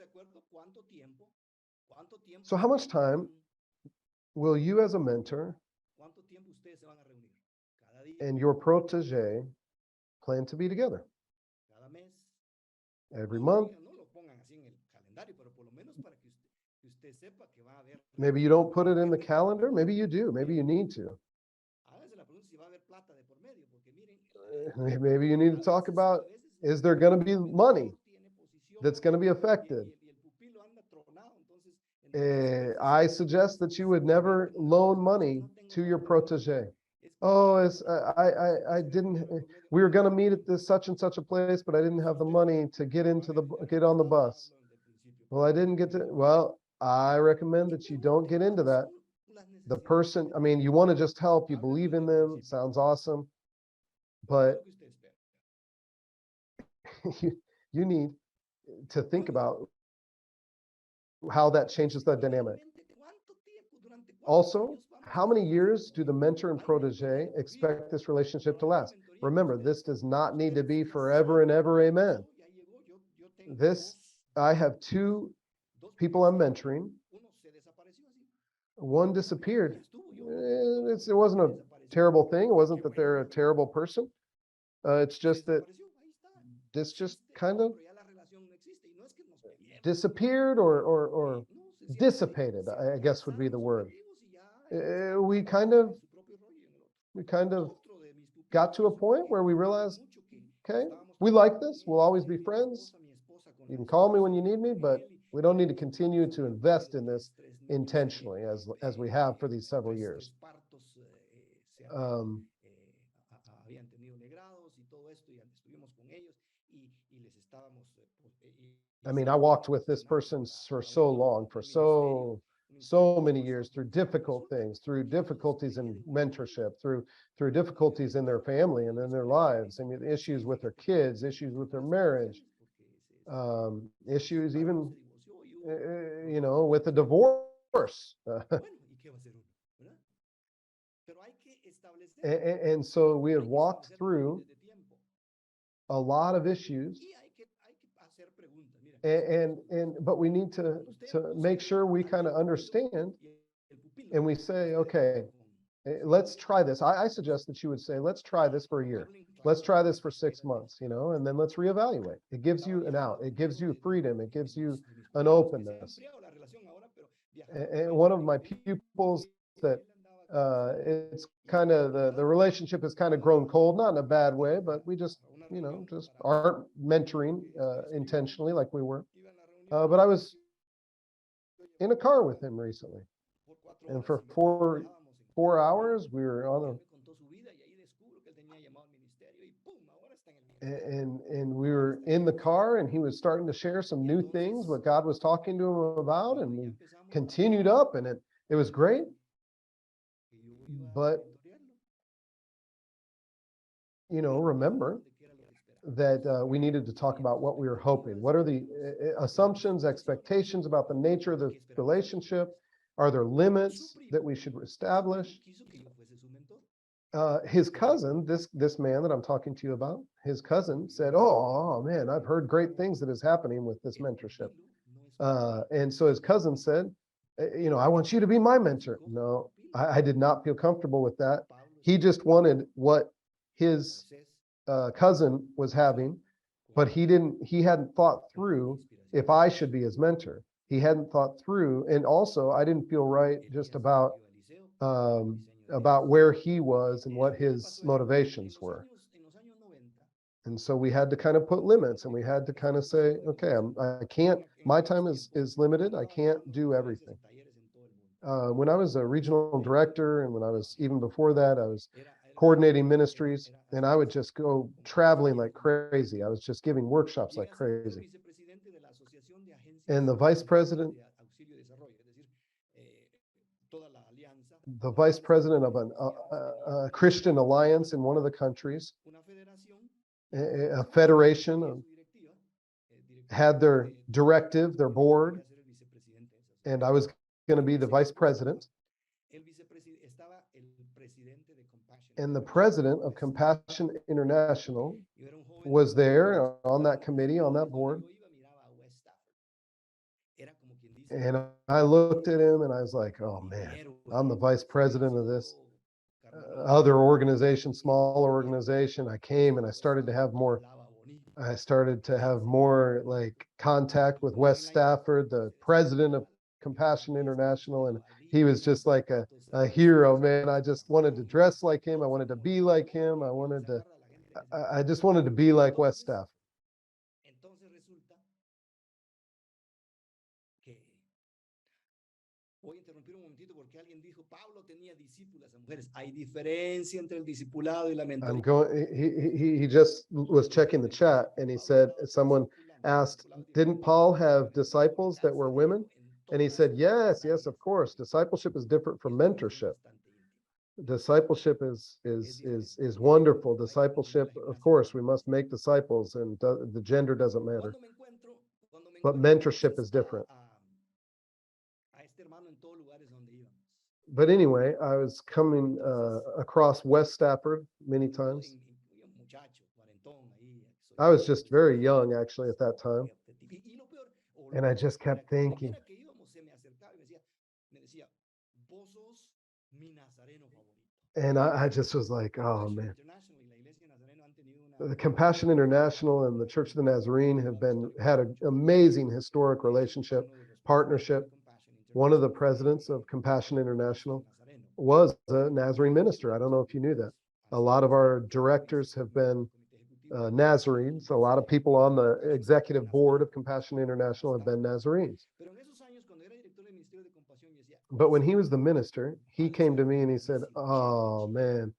So how much time will you as a mentor and your protege plan to be together? Every month? Maybe you don't put it in the calendar. Maybe you do. Maybe you need to. Maybe you need to talk about, is there going to be money that's going to be affected? I suggest that you would never loan money to your protege. Oh, I didn't, we were going to meet at this such and such a place, but I didn't have the money to get on the bus. Well, I didn't get to, well, I recommend that you don't get into that. The person, I mean, you want to just help, you believe in them, it sounds awesome, but you need to think about how that changes the dynamic. Also, how many years do the mentor and protege expect this relationship to last? Remember, this does not need to be forever and ever, amen. I have two people I'm mentoring. One disappeared. It wasn't a terrible thing. It wasn't that they're a terrible person. It's just that this just kind of disappeared or dissipated, I guess would be the word. We kind of got to a point where we realized, okay, we like this. We'll always be friends. You can call me when you need me, but we don't need to continue to invest in this intentionally as we have for these several years. I mean, I walked with this person for so long, for so many years, through difficult things, through difficulties in mentorship, through difficulties in their family and in their lives. I mean, issues with their kids, issues with their marriage, issues even, with the divorce. And so we had walked through a lot of issues. But we need to make sure we kind of understand, and we say, okay, let's try this. I suggest that you would say, let's try this for a year. Let's try this for 6 months, and then let's reevaluate. It gives you an out. It gives you freedom. It gives you an openness. And one of my pupils that it's kind of the relationship has kind of grown cold, not in a bad way, but we just aren't mentoring intentionally like we were. But I was in a car with him recently, and for four hours we were on and we were in the car, and he was starting to share some new things, what God was talking to him about, and we continued up, and it was great. But remember that we needed to talk about what we were hoping. What are the assumptions, expectations about the nature of the relationship? Are there limits that we should establish? His cousin, this man that I'm talking to you about, his cousin said, oh man, I've heard great things that is happening with this mentorship. And so his cousin said, I want you to be my mentor. No, I did not feel comfortable with that. He just wanted what his cousin was having, but he hadn't thought through if I should be his mentor. He hadn't thought through, and also I didn't feel right just about where he was and what his motivations were. And so we had to kind of put limits, and we had to kind of say, okay, I can't, my time is limited. I can't do everything. When I was a regional director, and when I was, even before that, I was coordinating ministries, and I would just go traveling like crazy. I was just giving workshops like crazy. And the vice president of a Christian alliance in one of the countries, a federation, had their directive, their board, and I was going to be the vice president. And the president of Compassion International was there on that committee, on that board. And I looked at him and I was like, oh man, I'm the vice president of this other organization, smaller organization. I came and I started to have more like contact with Wes Stafford, the president of Compassion International. And he was just like a hero, man. I just wanted to dress like him. I wanted to be like him. I just wanted to be like Wes Stafford. Voy a interrumpir un momentito porque alguien dijo, Pablo tenía discípulas a mujeres. Hay diferencia entre el discipulado y la mentoría. He just was checking the chat, and he said, someone asked, didn't Paul have disciples that were women? And he said, yes, of course. Discipleship is different from mentorship. Discipleship is wonderful. Discipleship, of course, we must make disciples, and the gender doesn't matter. But mentorship is different. But anyway, I was coming across Wes Stafford many times. I was just very young, actually, at that time. And I just kept thinking. And I just was like, oh, man. The Compassion International and the Church of the Nazarene have had an amazing historic relationship, partnership. One of the presidents of Compassion International was a Nazarene minister. I don't know if you knew that. A lot of our directors have been Nazarenes. A lot of people on the executive board of Compassion International have been Nazarenes. But when he was the minister, he came to me and he said, oh, man,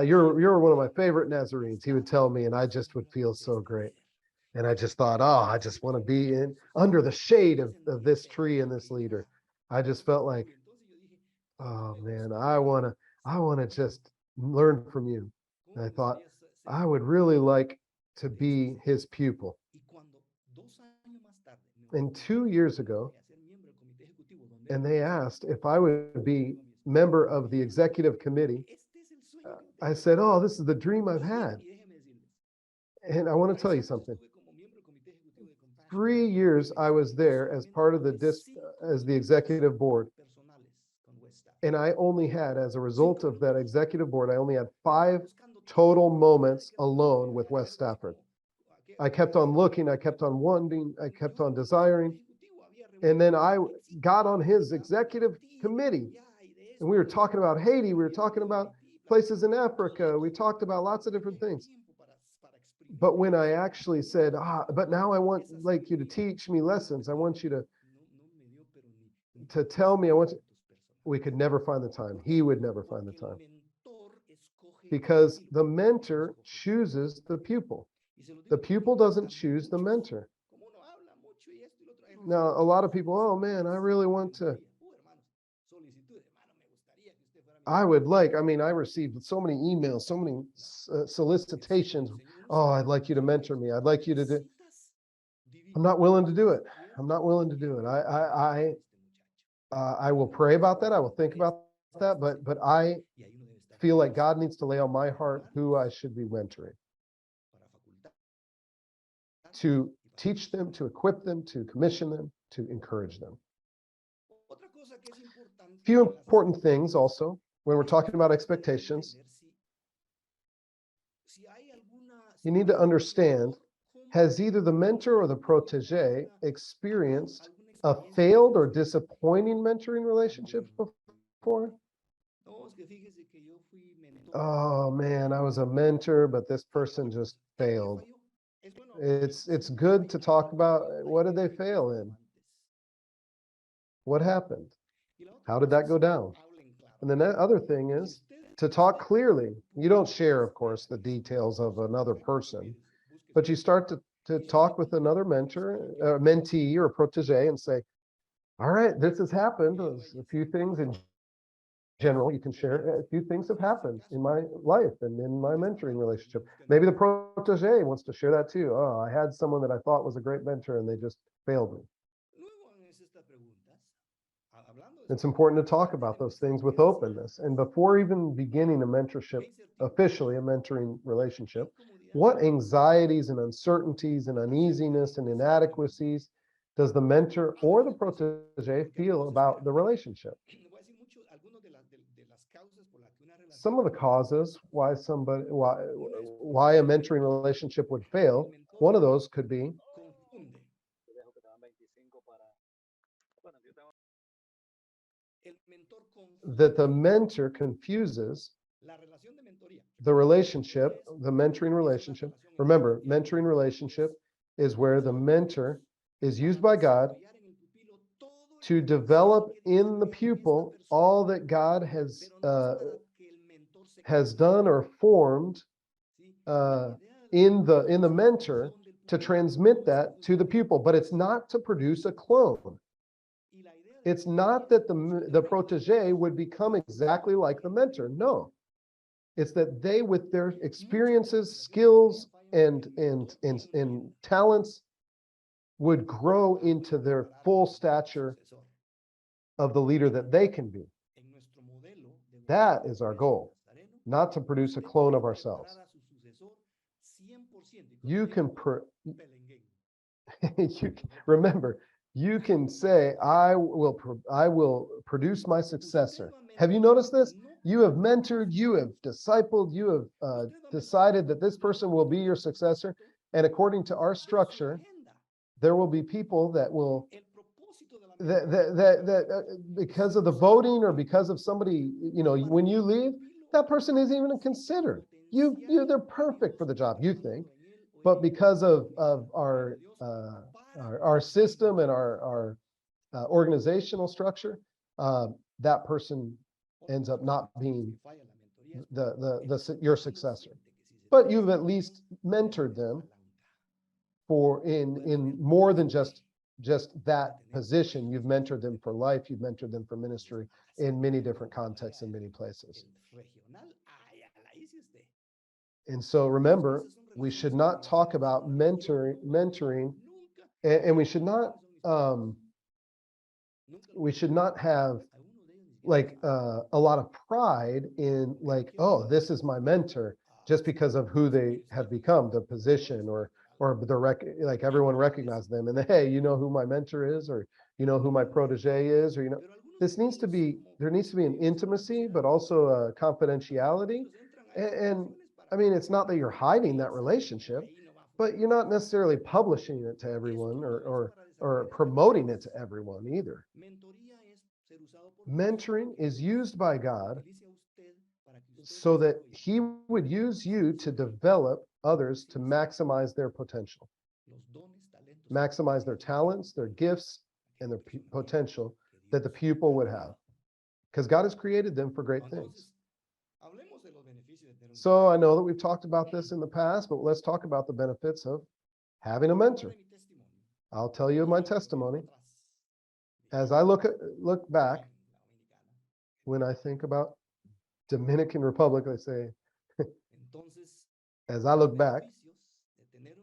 you're one of my favorite Nazarenes. He would tell me, and I just would feel so great. And I just thought, oh, I just want to be under the shade of this tree and this leader. I just felt like, oh man, I want to just learn from you. And I thought, I would really like to be his pupil. And 2 years ago, and they asked if I would be member of the executive committee, I said, oh, this is the dream I've had. And I want to tell you something. 3 years I was there as part of as the executive board. And I only had, as a result of that executive board, I only had 5 total moments alone with Wes Stafford. I kept on looking, I kept on wanting, I kept on desiring. And then I got on his executive committee. And we were talking about Haiti, we were talking about places in Africa, we talked about lots of different things. But when I actually said, but now I want like you to teach me lessons, I want you to tell me, we could never find the time. He would never find the time. Because the mentor chooses the pupil. The pupil doesn't choose the mentor. Now, a lot of people, oh man, I really want to. I received so many emails, so many solicitations. Oh, I'd like you to mentor me. I'd like you to do. I'm not willing to do it. I'm not willing to do it. I will pray about that. I will think about that. But I feel like God needs to lay on my heart who I should be mentoring, to teach them, to equip them, to commission them, to encourage them. Few important things also when we're talking about expectations. You need to understand, has either the mentor or the protege experienced a failed or disappointing mentoring relationship before? Oh man, I was a mentor, but this person just failed. It's good to talk about what did they fail in? What happened? How did that go down? And then the other thing is to talk clearly. You don't share, of course, the details of another person, but you start to talk with another mentor, mentee or protege and say, all right, this has happened. There's a few things in general you can share. A few things have happened in my life and in my mentoring relationship. Maybe the protege wants to share that too. Oh, I had someone that I thought was a great mentor and they just failed me. It's important to talk about those things with openness. And before even beginning a mentorship, officially a mentoring relationship, what anxieties and uncertainties and uneasiness and inadequacies does the mentor or the protege feel about the relationship? Some of the causes why a mentoring relationship would fail, one of those could be that the mentor confuses the relationship, the mentoring relationship. Remember, mentoring relationship is where the mentor is used by God to develop in the pupil all that God has done or formed in the mentor to transmit that to the pupil. But it's not to produce a clone. It's not that the protege would become exactly like the mentor. No, it's that they, with their experiences, skills, and talents, would grow into their full stature of the leader that they can be. That is our goal, not to produce a clone of ourselves. You can remember, you can say, I will produce my successor. Have you noticed this? You have mentored, you have discipled, you have decided that this person will be your successor. And according to our structure, there will be people that will, because of the voting or because of somebody, when you leave, that person isn't even considered. They're perfect for the job, you think. But because of our system and our organizational structure, that person ends up not being your successor. But you've at least mentored them for in more than just that position. You've mentored them for life. You've mentored them for ministry in many different contexts in many places. And so remember, we should not talk about mentoring, and we should not have like a lot of pride in like, oh, this is my mentor, just because of who they have become, the position, or like everyone recognizes them and hey, you know who my mentor is, or you know who my protege is, or there needs to be an intimacy, but also a confidentiality. And I mean, it's not that you're hiding that relationship, but you're not necessarily publishing it to everyone or promoting it to everyone either. Mentoring is used by God so that he would use you to develop others to maximize their potential, maximize their talents, their gifts, and their potential that the pupil would have, because God has created them for great things. So I know that we've talked about this in the past, but let's talk about the benefits of having a mentor. I'll tell you my testimony. As I look back, when I think about Dominican Republic, I say, as I look back,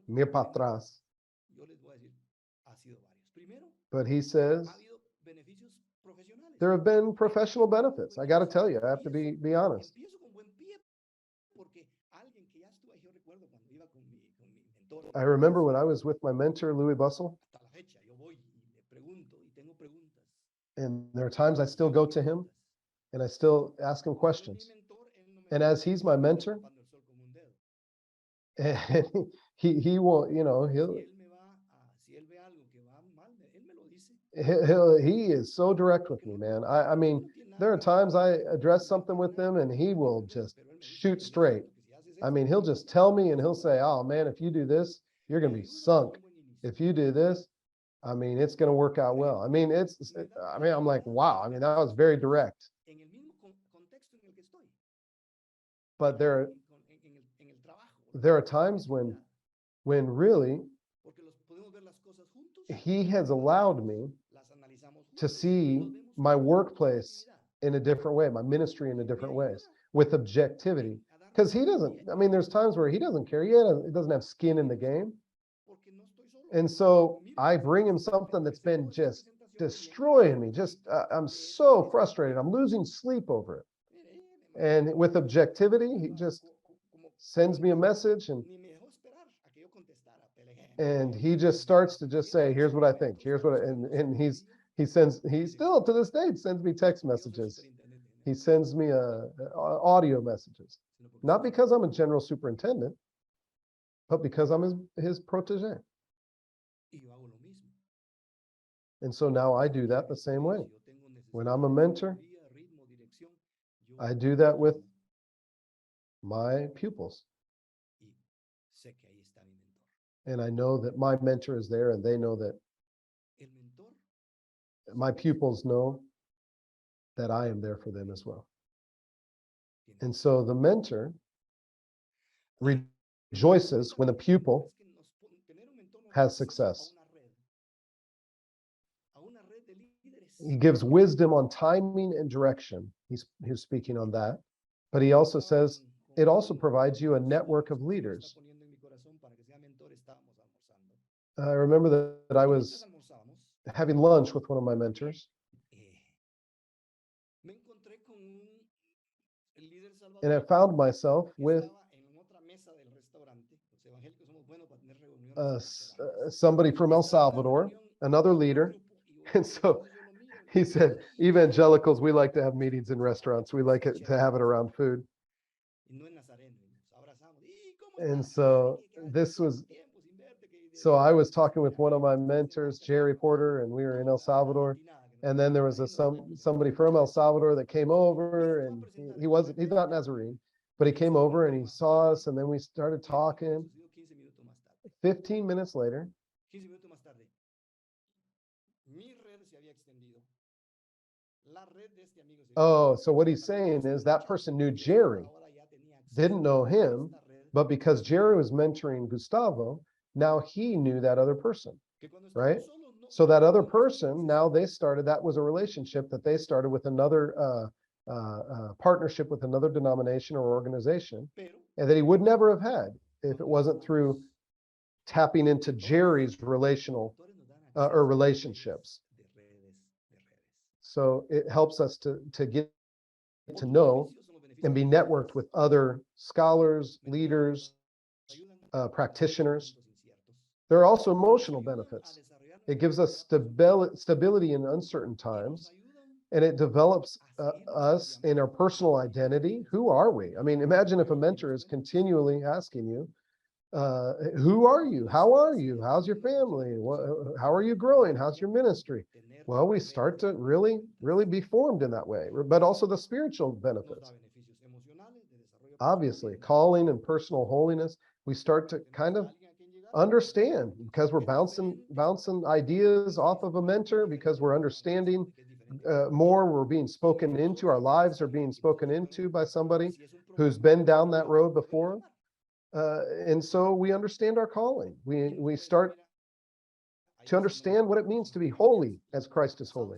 mir para atrás. But he says, there have been professional benefits. I got to tell you, I have to be honest. I remember when I was with my mentor, Louis Bussell, And there are times I still go to him and I still ask him questions. And as he's my mentor, and he will, you know, he is so direct with me, man. I mean, there are times I address something with him and he will just shoot straight. I mean, he'll just tell me and he'll say, oh man, if you do this, you're going to be sunk. If you do this, I mean, it's going to work out well. I mean, I'm like, wow. I mean, that was very direct. But there are times when really he has allowed me to see my workplace in a different way, my ministry in a different ways, with objectivity. Because he doesn't, I mean, there's times where he doesn't care. He doesn't have skin in the game. And so I bring him something that's been just destroying me. Just, I'm so frustrated. I'm losing sleep over it. And with objectivity, he just sends me a message and he just starts to just say, here's what I think. Here's what, and he still to this day sends me text messages. He sends me audio messages, not because I'm a general superintendent, but because I'm his protege. And so now I do that the same way. When I'm a mentor, I do that with my pupils. And I know that my mentor is there, and they know that my pupils know that I am there for them as well. And so the mentor rejoices when the pupil has success. He gives wisdom on timing and direction. He's speaking on that. But he also says it also provides you a network of leaders. I remember that I was having lunch with one of my mentors. And I found myself with somebody from El Salvador, another leader. And so he said, evangelicals, we like to have meetings in restaurants. We like to have it around food. And so so I was talking with one of my mentors, Jerry Porter, and we were in El Salvador. And then there was somebody from El Salvador that came over, and he's not Nazarene, but he came over and he saw us, and then we started talking. 15 minutes later, oh, so what he's saying is that person knew Jerry, didn't know him, but because Jerry was mentoring Gustavo, now he knew that other person, right? So that other person, now that was a relationship that they started with another partnership with another denomination or organization, and that he would never have had if it wasn't through tapping into Jerry's relational or relationships. So it helps us to get to know and be networked with other scholars, leaders, practitioners. There are also emotional benefits. It gives us stability in uncertain times, and it develops us in our personal identity. Who are we? I mean, imagine if a mentor is continually asking you, who are you? How are you? How's your family? How are you growing? How's your ministry? Well, we start to really, really be formed in that way, but also the spiritual benefits. Obviously, calling and personal holiness, we start to kind of understand because we're bouncing ideas off of a mentor, because we're understanding more, we're being spoken into, our lives are being spoken into by somebody who's been down that road before. And so we understand our calling. We start to understand what it means to be holy as Christ is holy,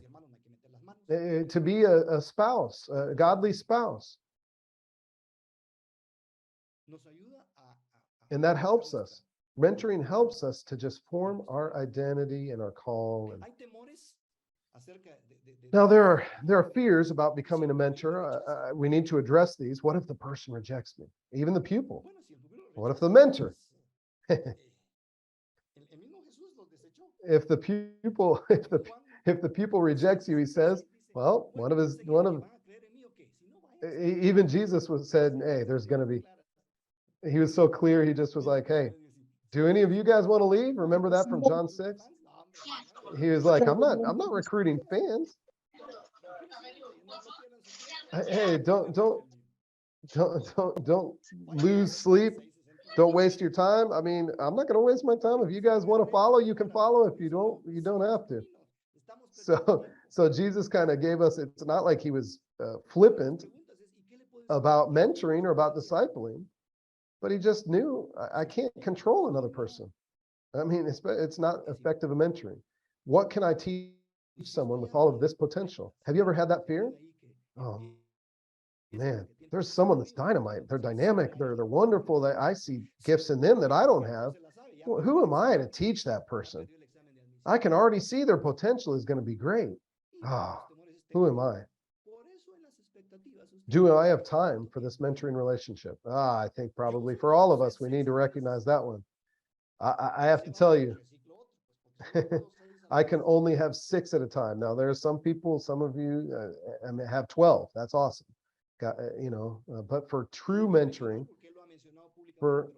to be a spouse, a godly spouse. And that helps us. Mentoring helps us to just form our identity and our call. And now there are fears about becoming a mentor. We need to address these. What if the person rejects me? Even the pupil. What if the mentor? If the if the people rejects you, he says, well, even Jesus was said, hey, there's going to be, he was so clear. He just was like, hey, do any of you guys want to leave? Remember that from John 6? He was like, I'm not recruiting fans. Hey, don't lose sleep. Don't waste your time. I mean, I'm not going to waste my time. If you guys want to follow, you can follow. If you don't, you don't have to. So Jesus kind of gave us, it's not like he was flippant about mentoring or about discipling, but he just knew I can't control another person. I mean, it's not effective mentoring. What can I teach someone with all of this potential? Have you ever had that fear? Oh man, there's someone that's dynamite. They're dynamic. They're wonderful. That I see gifts in them that I don't have. Well, who am I to teach that person? I can already see their potential is going to be great. Ah, who am I? Do I have time for this mentoring relationship? I think probably for all of us, we need to recognize that one. I have to tell you, I can only have 6 at a time. Now, there are some people, some of you have 12. That's awesome. But for true mentoring, for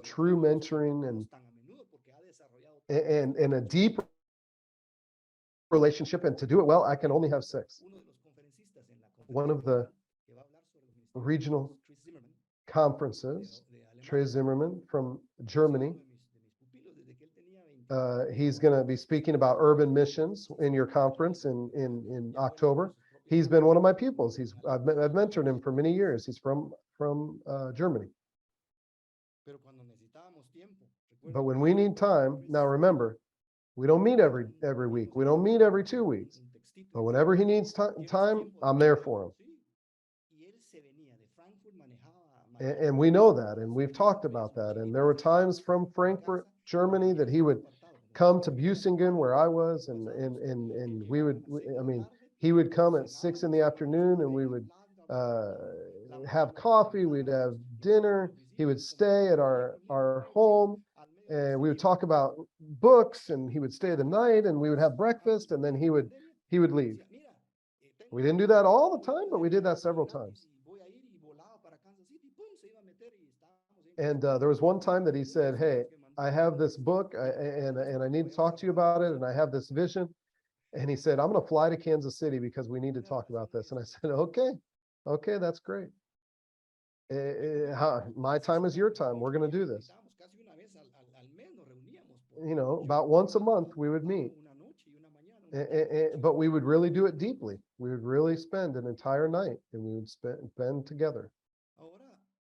true mentoring and a deep relationship, and to do it well, I can only have 6. One of the regional conferences, Trey Zimmerman from Germany, he's going to be speaking about urban missions in your conference in October. He's been one of my pupils. I've mentored him for many years. He's from Germany. But when we need time, now remember, we don't meet every week. We don't meet every 2 weeks. But whenever he needs time, I'm there for him. And we know that, and we've talked about that. And there were times from Frankfurt, Germany, that he would come to Busingen, where I was, and we would, he would come at 6 in the afternoon, and we would have coffee, we'd have dinner, he would stay at our home, and we would talk about books, and he would stay the night, and we would have breakfast, and then he would leave. We didn't do that all the time, but we did that several times. And there was one time that he said, hey, I have this book and I need to talk to you about it, and I have this vision. And he said, I'm going to fly to Kansas City because we need to talk about this. And I said, okay, that's great. My time is your time. We're going to do this. About once a month we would meet. But we would really do it deeply. We would really spend an entire night, and we would spend together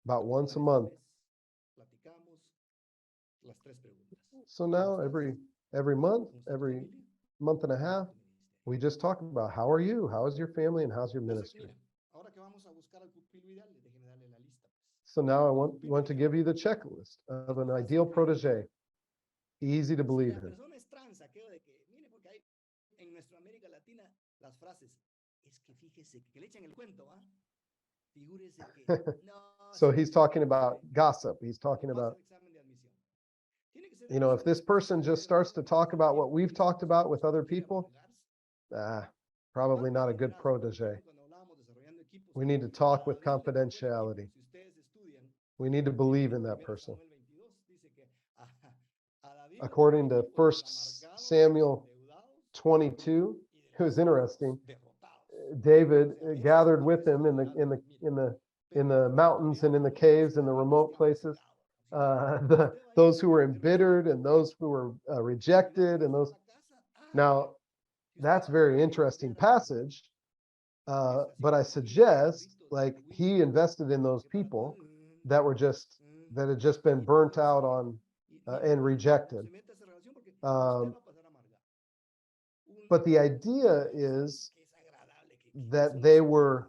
about once a month. So now every month, every month and a half, we just talk about how are you, how is your family, and how's your ministry. So now I want to give you the checklist of an ideal protege. Easy to believe in. So he's talking about gossip. He's talking about, if this person just starts to talk about what we've talked about with other people, probably not a good protege. We need to talk with confidentiality. We need to believe in that person. According to 1 Samuel 22, it was interesting. David gathered with him in the mountains and in the caves and the remote places, those who were embittered and those who were rejected, and those. Now, that's a very interesting passage, but I suggest, like, he invested in those people that had just been burnt out on and rejected. But the idea is that they were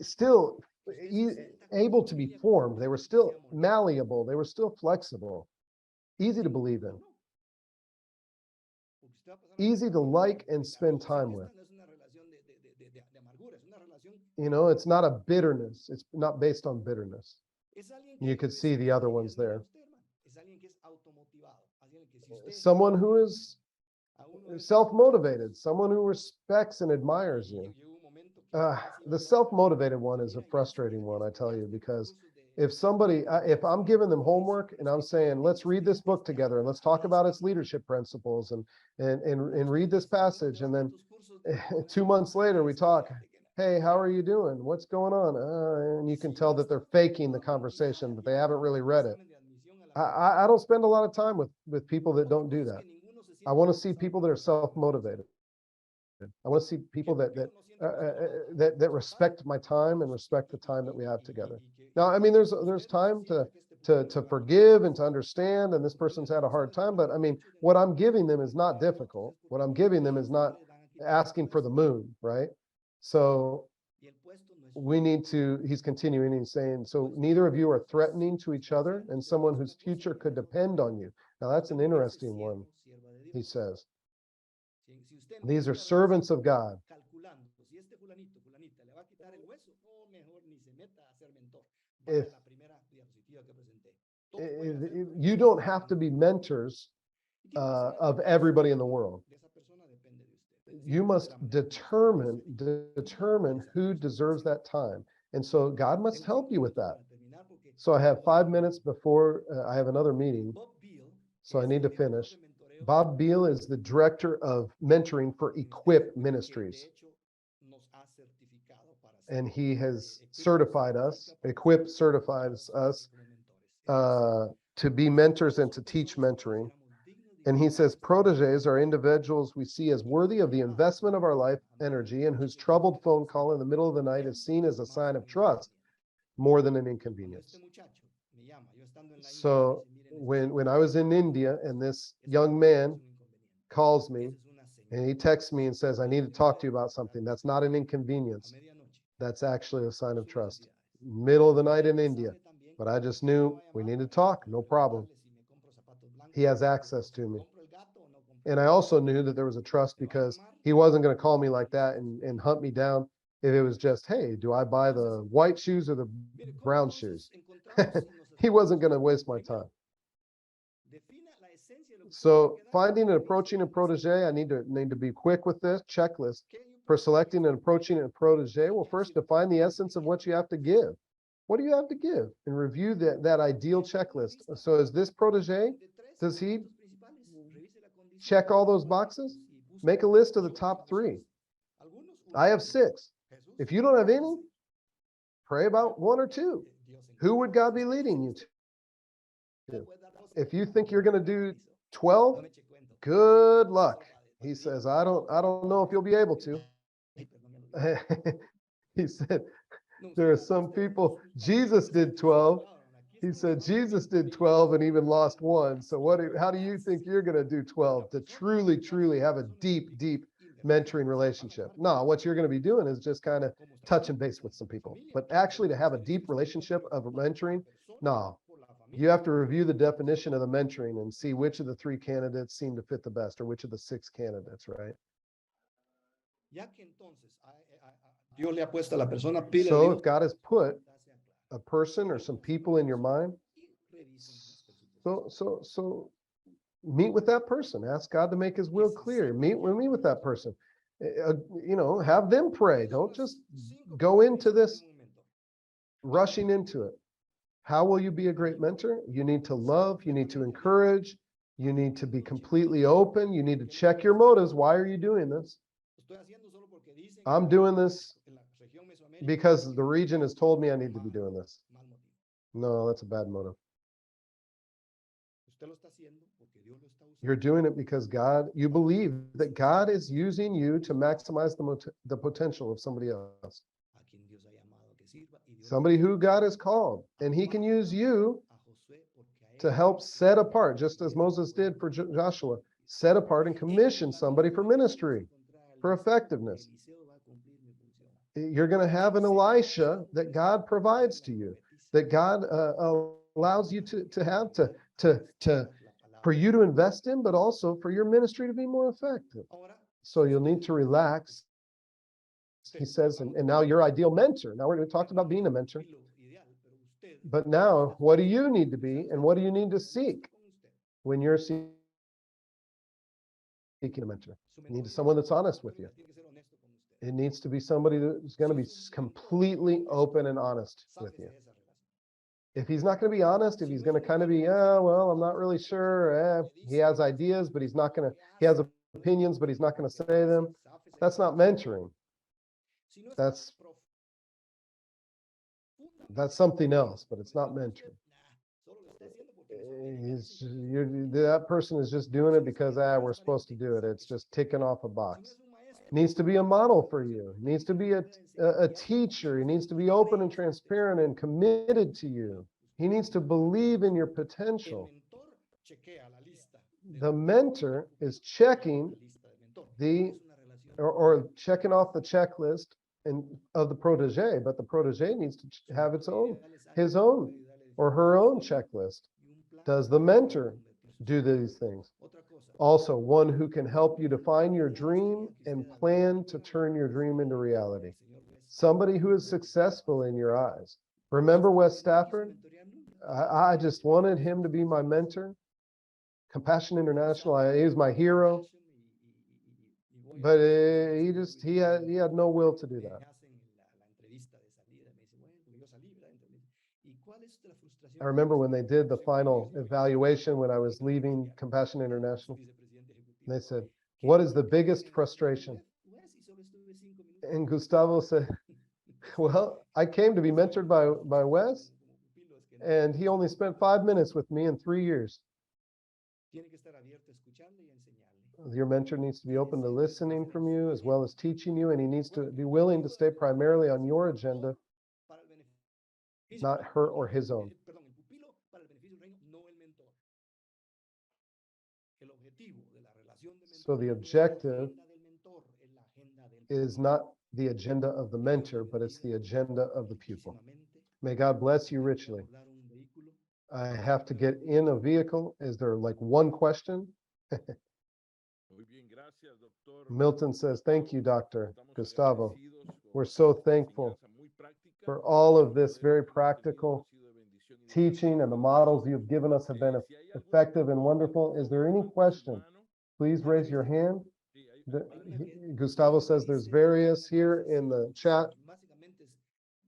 still able to be formed. They were still malleable. They were still flexible, easy to believe in, easy to like and spend time with. It's not a bitterness. It's not based on bitterness. You could see the other ones there. someone who is self-motivated, someone who respects and admires you. The self-motivated one is a frustrating one, I tell you, because if I'm giving them homework and I'm saying, let's read this book together and let's talk about its leadership principles and read this passage, and then 2 months later we talk, hey, how are you doing? What's going on? And you can tell that they're faking the conversation, that they haven't really read it. I don't spend a lot of time with people that don't do that. I want to see people that are self-motivated. I want to see people that respect my time and respect the time that we have together. Now, I mean, there's time to forgive and to understand, and this person's had a hard time, but I mean, what I'm giving them is not difficult. What I'm giving them is not asking for the moon, right? So he's continuing, he's saying, so neither of you are threatening to each other and someone whose future could depend on you. Now, that's an interesting one, he says. These are servants of God. If you don't have to be mentors of everybody in the world, you must determine who deserves that time. And so God must help you with that. So I have 5 minutes before I have another meeting, so I need to finish. Bob Beal is the director of mentoring for Equip Ministries. And he has certified us, Equip certifies us to be mentors and to teach mentoring. And he says, proteges are individuals we see as worthy of the investment of our life energy and whose troubled phone call in the middle of the night is seen as a sign of trust more than an inconvenience. So when I was in India and this young man calls me and he texts me and says, I need to talk to you about something, that's not an inconvenience. That's actually a sign of trust. Middle of the night in India, but I just knew we need to talk, no problem. He has access to me. And I also knew that there was a trust because he wasn't going to call me like that and hunt me down if it was just, hey, do I buy the white shoes or the brown shoes? He wasn't going to waste my time. So finding and approaching a protege, I need to be quick with this checklist. For selecting and approaching a protege, well, first define the essence of what you have to give. What do you have to give? And review that ideal checklist. So is this protege, does he check all those boxes? Make a list of the top 3. I have 6. If you don't have any, pray about 1 or 2. Who would God be leading you to? If you think you're going to do 12, good luck. He says, I don't know if you'll be able to. He said, there are some people, Jesus did 12. He said, Jesus did 12 and even lost 1. So how do you think you're going to do 12 to truly have a deep mentoring relationship? No, what you're going to be doing is just kind of touching base with some people. But actually to have a deep relationship of mentoring, no. You have to review the definition of the mentoring and see which of the 3 candidates seem to fit the best, or which of the 6 candidates, right? So if God has put a person or some people in your mind, so meet with that person. Ask God to make his will clear. Meet with that person. Have them pray. Don't just go into this rushing into it. How will you be a great mentor? You need to love, you need to encourage, you need to be completely open, you need to check your motives. Why are you doing this? I'm doing this because the region has told me I need to be doing this. No, that's a bad motive. You're doing it because you believe that God is using you to maximize the potential of somebody else. Somebody who God has called, and he can use you to help set apart, just as Moses did for Joshua, set apart and commission somebody for ministry, for effectiveness. You're going to have an Elisha that God provides to you, that God allows you to have for you to invest in, but also for your ministry to be more effective. So you'll need to relax. He says, and now your ideal mentor. Now we're going to talk about being a mentor. But now, what do you need to be, and what do you need to seek when you're seeking seeking a mentor. Su You need mentor someone tiene that's honest with que you. ser honesto con usted. It needs to be somebody that's going to be completely open and honest with you. Sáquese de esa relación. If he's not going to be honest, if he's going to kind of be, well, I'm not really sure. He has ideas, but he's not going to, he has opinions, but he's not going to say them. That's not mentoring. Si no está That's profundamente something else, but it's not usted, mentoring. solo lo está haciendo porque les conviene. That person is just doing it because we're supposed to do it. It's just ticking off a Si no box. es un maestro, Needs to be a model for you. Needs to be a teacher. He needs to be open and transparent and committed to you. He needs to believe in your el potential. mentor chequea la lista de The los mentor pupilo, is checking la lista del mentor. the Es una relación or checking off the checklist and of the protege, but the protege needs to have its own, his own or her own checklist. y un plan Does the mentor convertir sus do sueños. these things? Otra cosa, Also, one who can help you define your dream and plan to turn your dream into reality. el señor West. Somebody who is successful in your eyes. Remember Wes Stafford? I just wanted him to be my mentor. Compassion International, he was my hero, but he had no will to do Me that. hacen la entrevista de salida, me dice, bueno, porque yo salí, ¿verdad? Entonces, ¿y cuál es la frustración I que remember tienes? when they did the Frustración que final tienes, evaluation when I was que leaving ya Compassion eres International. vicepresidente ejecutivo. They said, ¿Qué what es is lo the que biggest tienes? frustration? Wes, y solo estuve 5 minutos. And Gustavo said, well, I came to be mentored by Wes, Como pupilo, es que no. and he only spent 5 minutes with me in 3 years. Tiene que estar abierto a escucharle y a enseñarle. Your mentor needs to be open to listening from you as well as teaching you, and he needs to be willing to stay primarily on your agenda, Para el beneficio, not her or his own. perdón, el pupilo para el beneficio del reino, no el mentor. El objetivo de la relación de So the mentoría no es la objective agenda del mentor, es la agenda del is pupilo. not the agenda of the mentor, but it's the agenda of the pupil. Muchísimamente, May God bless you tengo que richly. abordar un vehículo. I have to get in a vehicle. Is there like one question? Muy bien, gracias, doctor. Milton says, thank you, Dr. Estamos Gustavo. agradecidos con We're so esta thankful enseñanza muy práctica. for all of Los this modelos very que hemos tenido practical han sido de bendición y de teaching, and the models you've given us have been Si hay alguna effective and pregunta, wonderful. por Is there favor, any levante su question? mano. Please raise your hand. Sí, ahí The- hay una. Gustavo says there's various here in the chat. Básicamente es,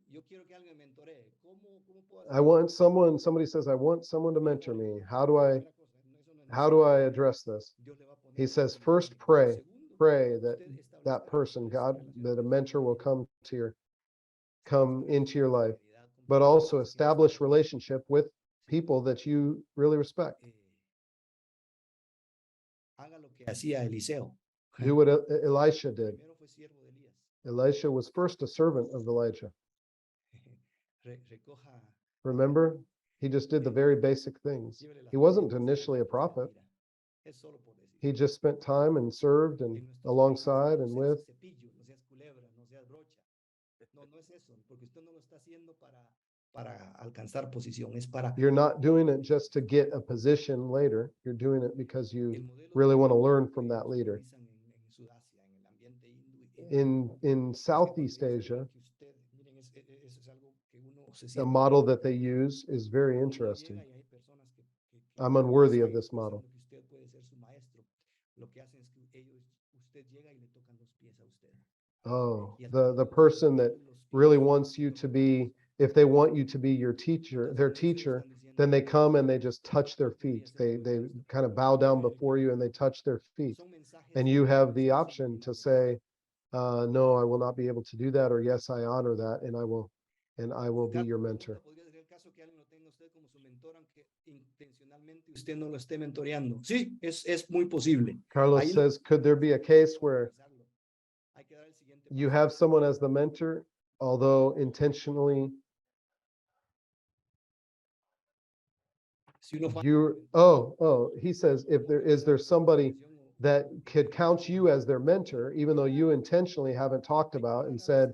yo quiero que alguien me mentoree. ¿Cómo puedo I want someone, somebody says, I want someone to mentor me. How do I address this? He says, first pray that that person, God, that a mentor will come into your life, but also establish relationship with people that you really respect. Haga lo que hacía Eliseo. Do what Elisha did. Primero fue siervo de Elías. Elisha was first a servant of Elijah. Recoja, Remember, he just did the very basic things. llévele las He wasn't palomitas, initially a prophet. mira, es solo por decir. He just spent time and served and En nuestros alongside países, and no with. seas cepillo, no seas culebra, no seas brocha. No, no es eso, porque usted no lo está haciendo para alcanzar posición, es para You're not doing it just to get a position later. You're doing it because el you modelo really de want to liderazgo learn que from that leader. utilizan en Sudasia, en el ambiente hindú. In Southeast Asia, Que usted, miren, eso es algo que uno se the siente model that they use is very uno interesting. llega y hay personas I'm unworthy of están this model. pensando que usted puede ser su maestro. Lo que hacen es que usted llega y le tocan los pies a usted. Oh, Y al the tocarle person that los pies, really wants you to be, if they want you to be your teacher, their teacher, then they come and they just touch their feet. They kind of bow down before you and they touch their feet. son mensajes And you have the option to say, no, I will not be able to do that, or yes, I honor that, and I will be your mentor. Podría ser el caso que alguien lo tenga usted como su mentor, aunque intencionalmente usted no lo esté mentoreando. Sí, es muy posible. Carlos Ahí says, could there be a case where hay que dar el siguiente you paso. have someone as the mentor, although intentionally Si uno falla he says, if there is there somebody that could count you as their mentor, even though you intentionally haven't talked about and said,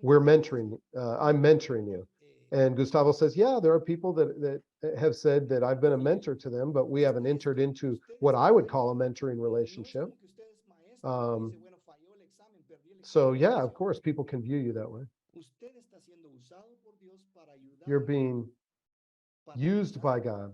we're mentoring, I'm mentoring you. And Gustavo says, yeah, there are people that have said that I've been a mentor to them, but we haven't entered into what I would call a mentoring relationship. So yeah, of course, people can view you that way. You're being used by God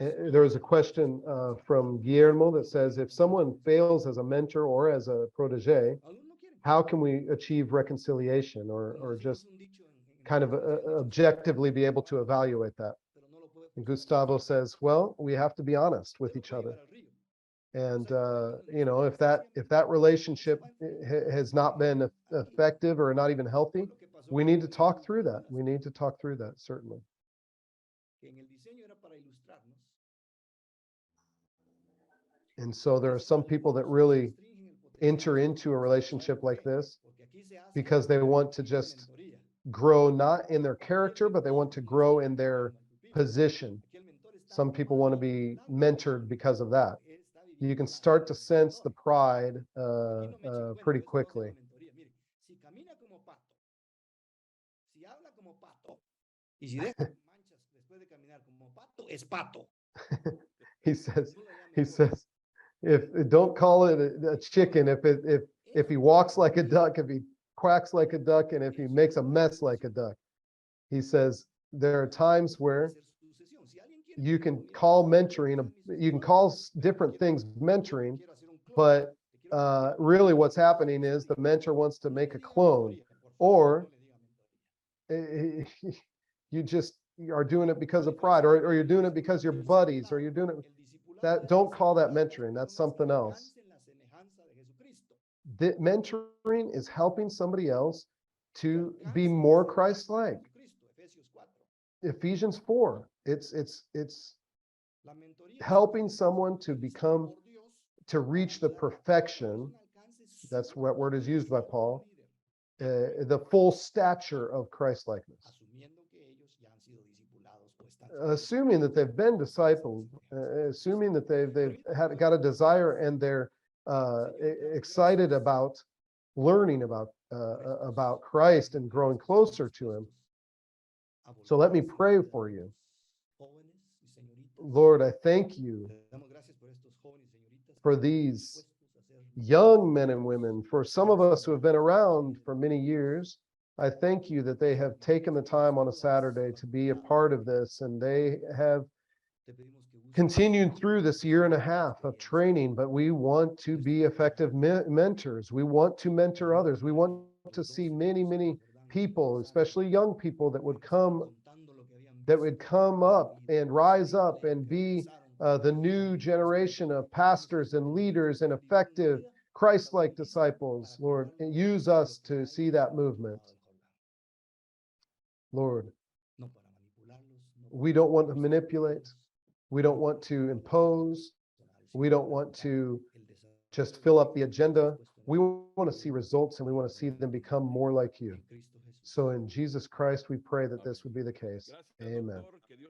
There was a question from Guillermo that says, if someone fails as a mentor or as a protege, algunos no quieren. how can we achieve reconciliation or Como just decimos un dicho en kind of objectively be able to evaluate that? pero no lo puede And cruzar. Gustavo says, well, we have to be honest with Usted no each puede other. llevar al río. And you know, if that relationship has not been effective or not even healthy, Lo que pasó we con need el to diseño talk de through that. personas, We need to talk through that, certainly. que en el diseño era para ilustrarnos. And so there are some people that really enter into a relationship like this because they want to just grow not in their character, but they want to grow in their position. Some people want to be mentored because of that. You can start to sense the pride pretty quickly. Si camina como pato, si habla como pato, y si deja manchas después de caminar como pato, es pato. He says, if don't call it a chicken, if he walks like a duck, if he quacks like a duck, and if he makes a mess like a duck. He says there are times where you can call mentoring, you can call different things mentoring, but really what's happening is the mentor wants to make a clone, or you just are doing it because of pride, or you're doing it because you're buddies, or you're doing it. That, don't call that mentoring. That's something else. The mentoring is helping somebody else to be more Christ-like. Ephesians 4. It's helping someone to become, to reach the perfection. That's what word is used by Paul. The full stature of Christ-likeness. Assuming that they've been discipled, assuming that they've got a desire and they're excited about learning about Christ and growing closer to him. So let me pray for you. Lord, I thank you for these young men and women, for some of us who have been around for many years. I thank you that they have taken the time on a Saturday to be a part of this, and they have continued through this year and a half of training, but we want to be effective mentors. We want to mentor others. We want to see many, many people, especially young people, that would come up and rise up and be the new generation of pastors and leaders and effective Christ-like disciples. Lord, use us to see that movement. Lord, we don't want to manipulate. We don't want to impose. We don't want to just fill up the agenda. We want to see results, and we want to see them become more like you. So in Jesus Christ, we pray that this would be the case. Amen.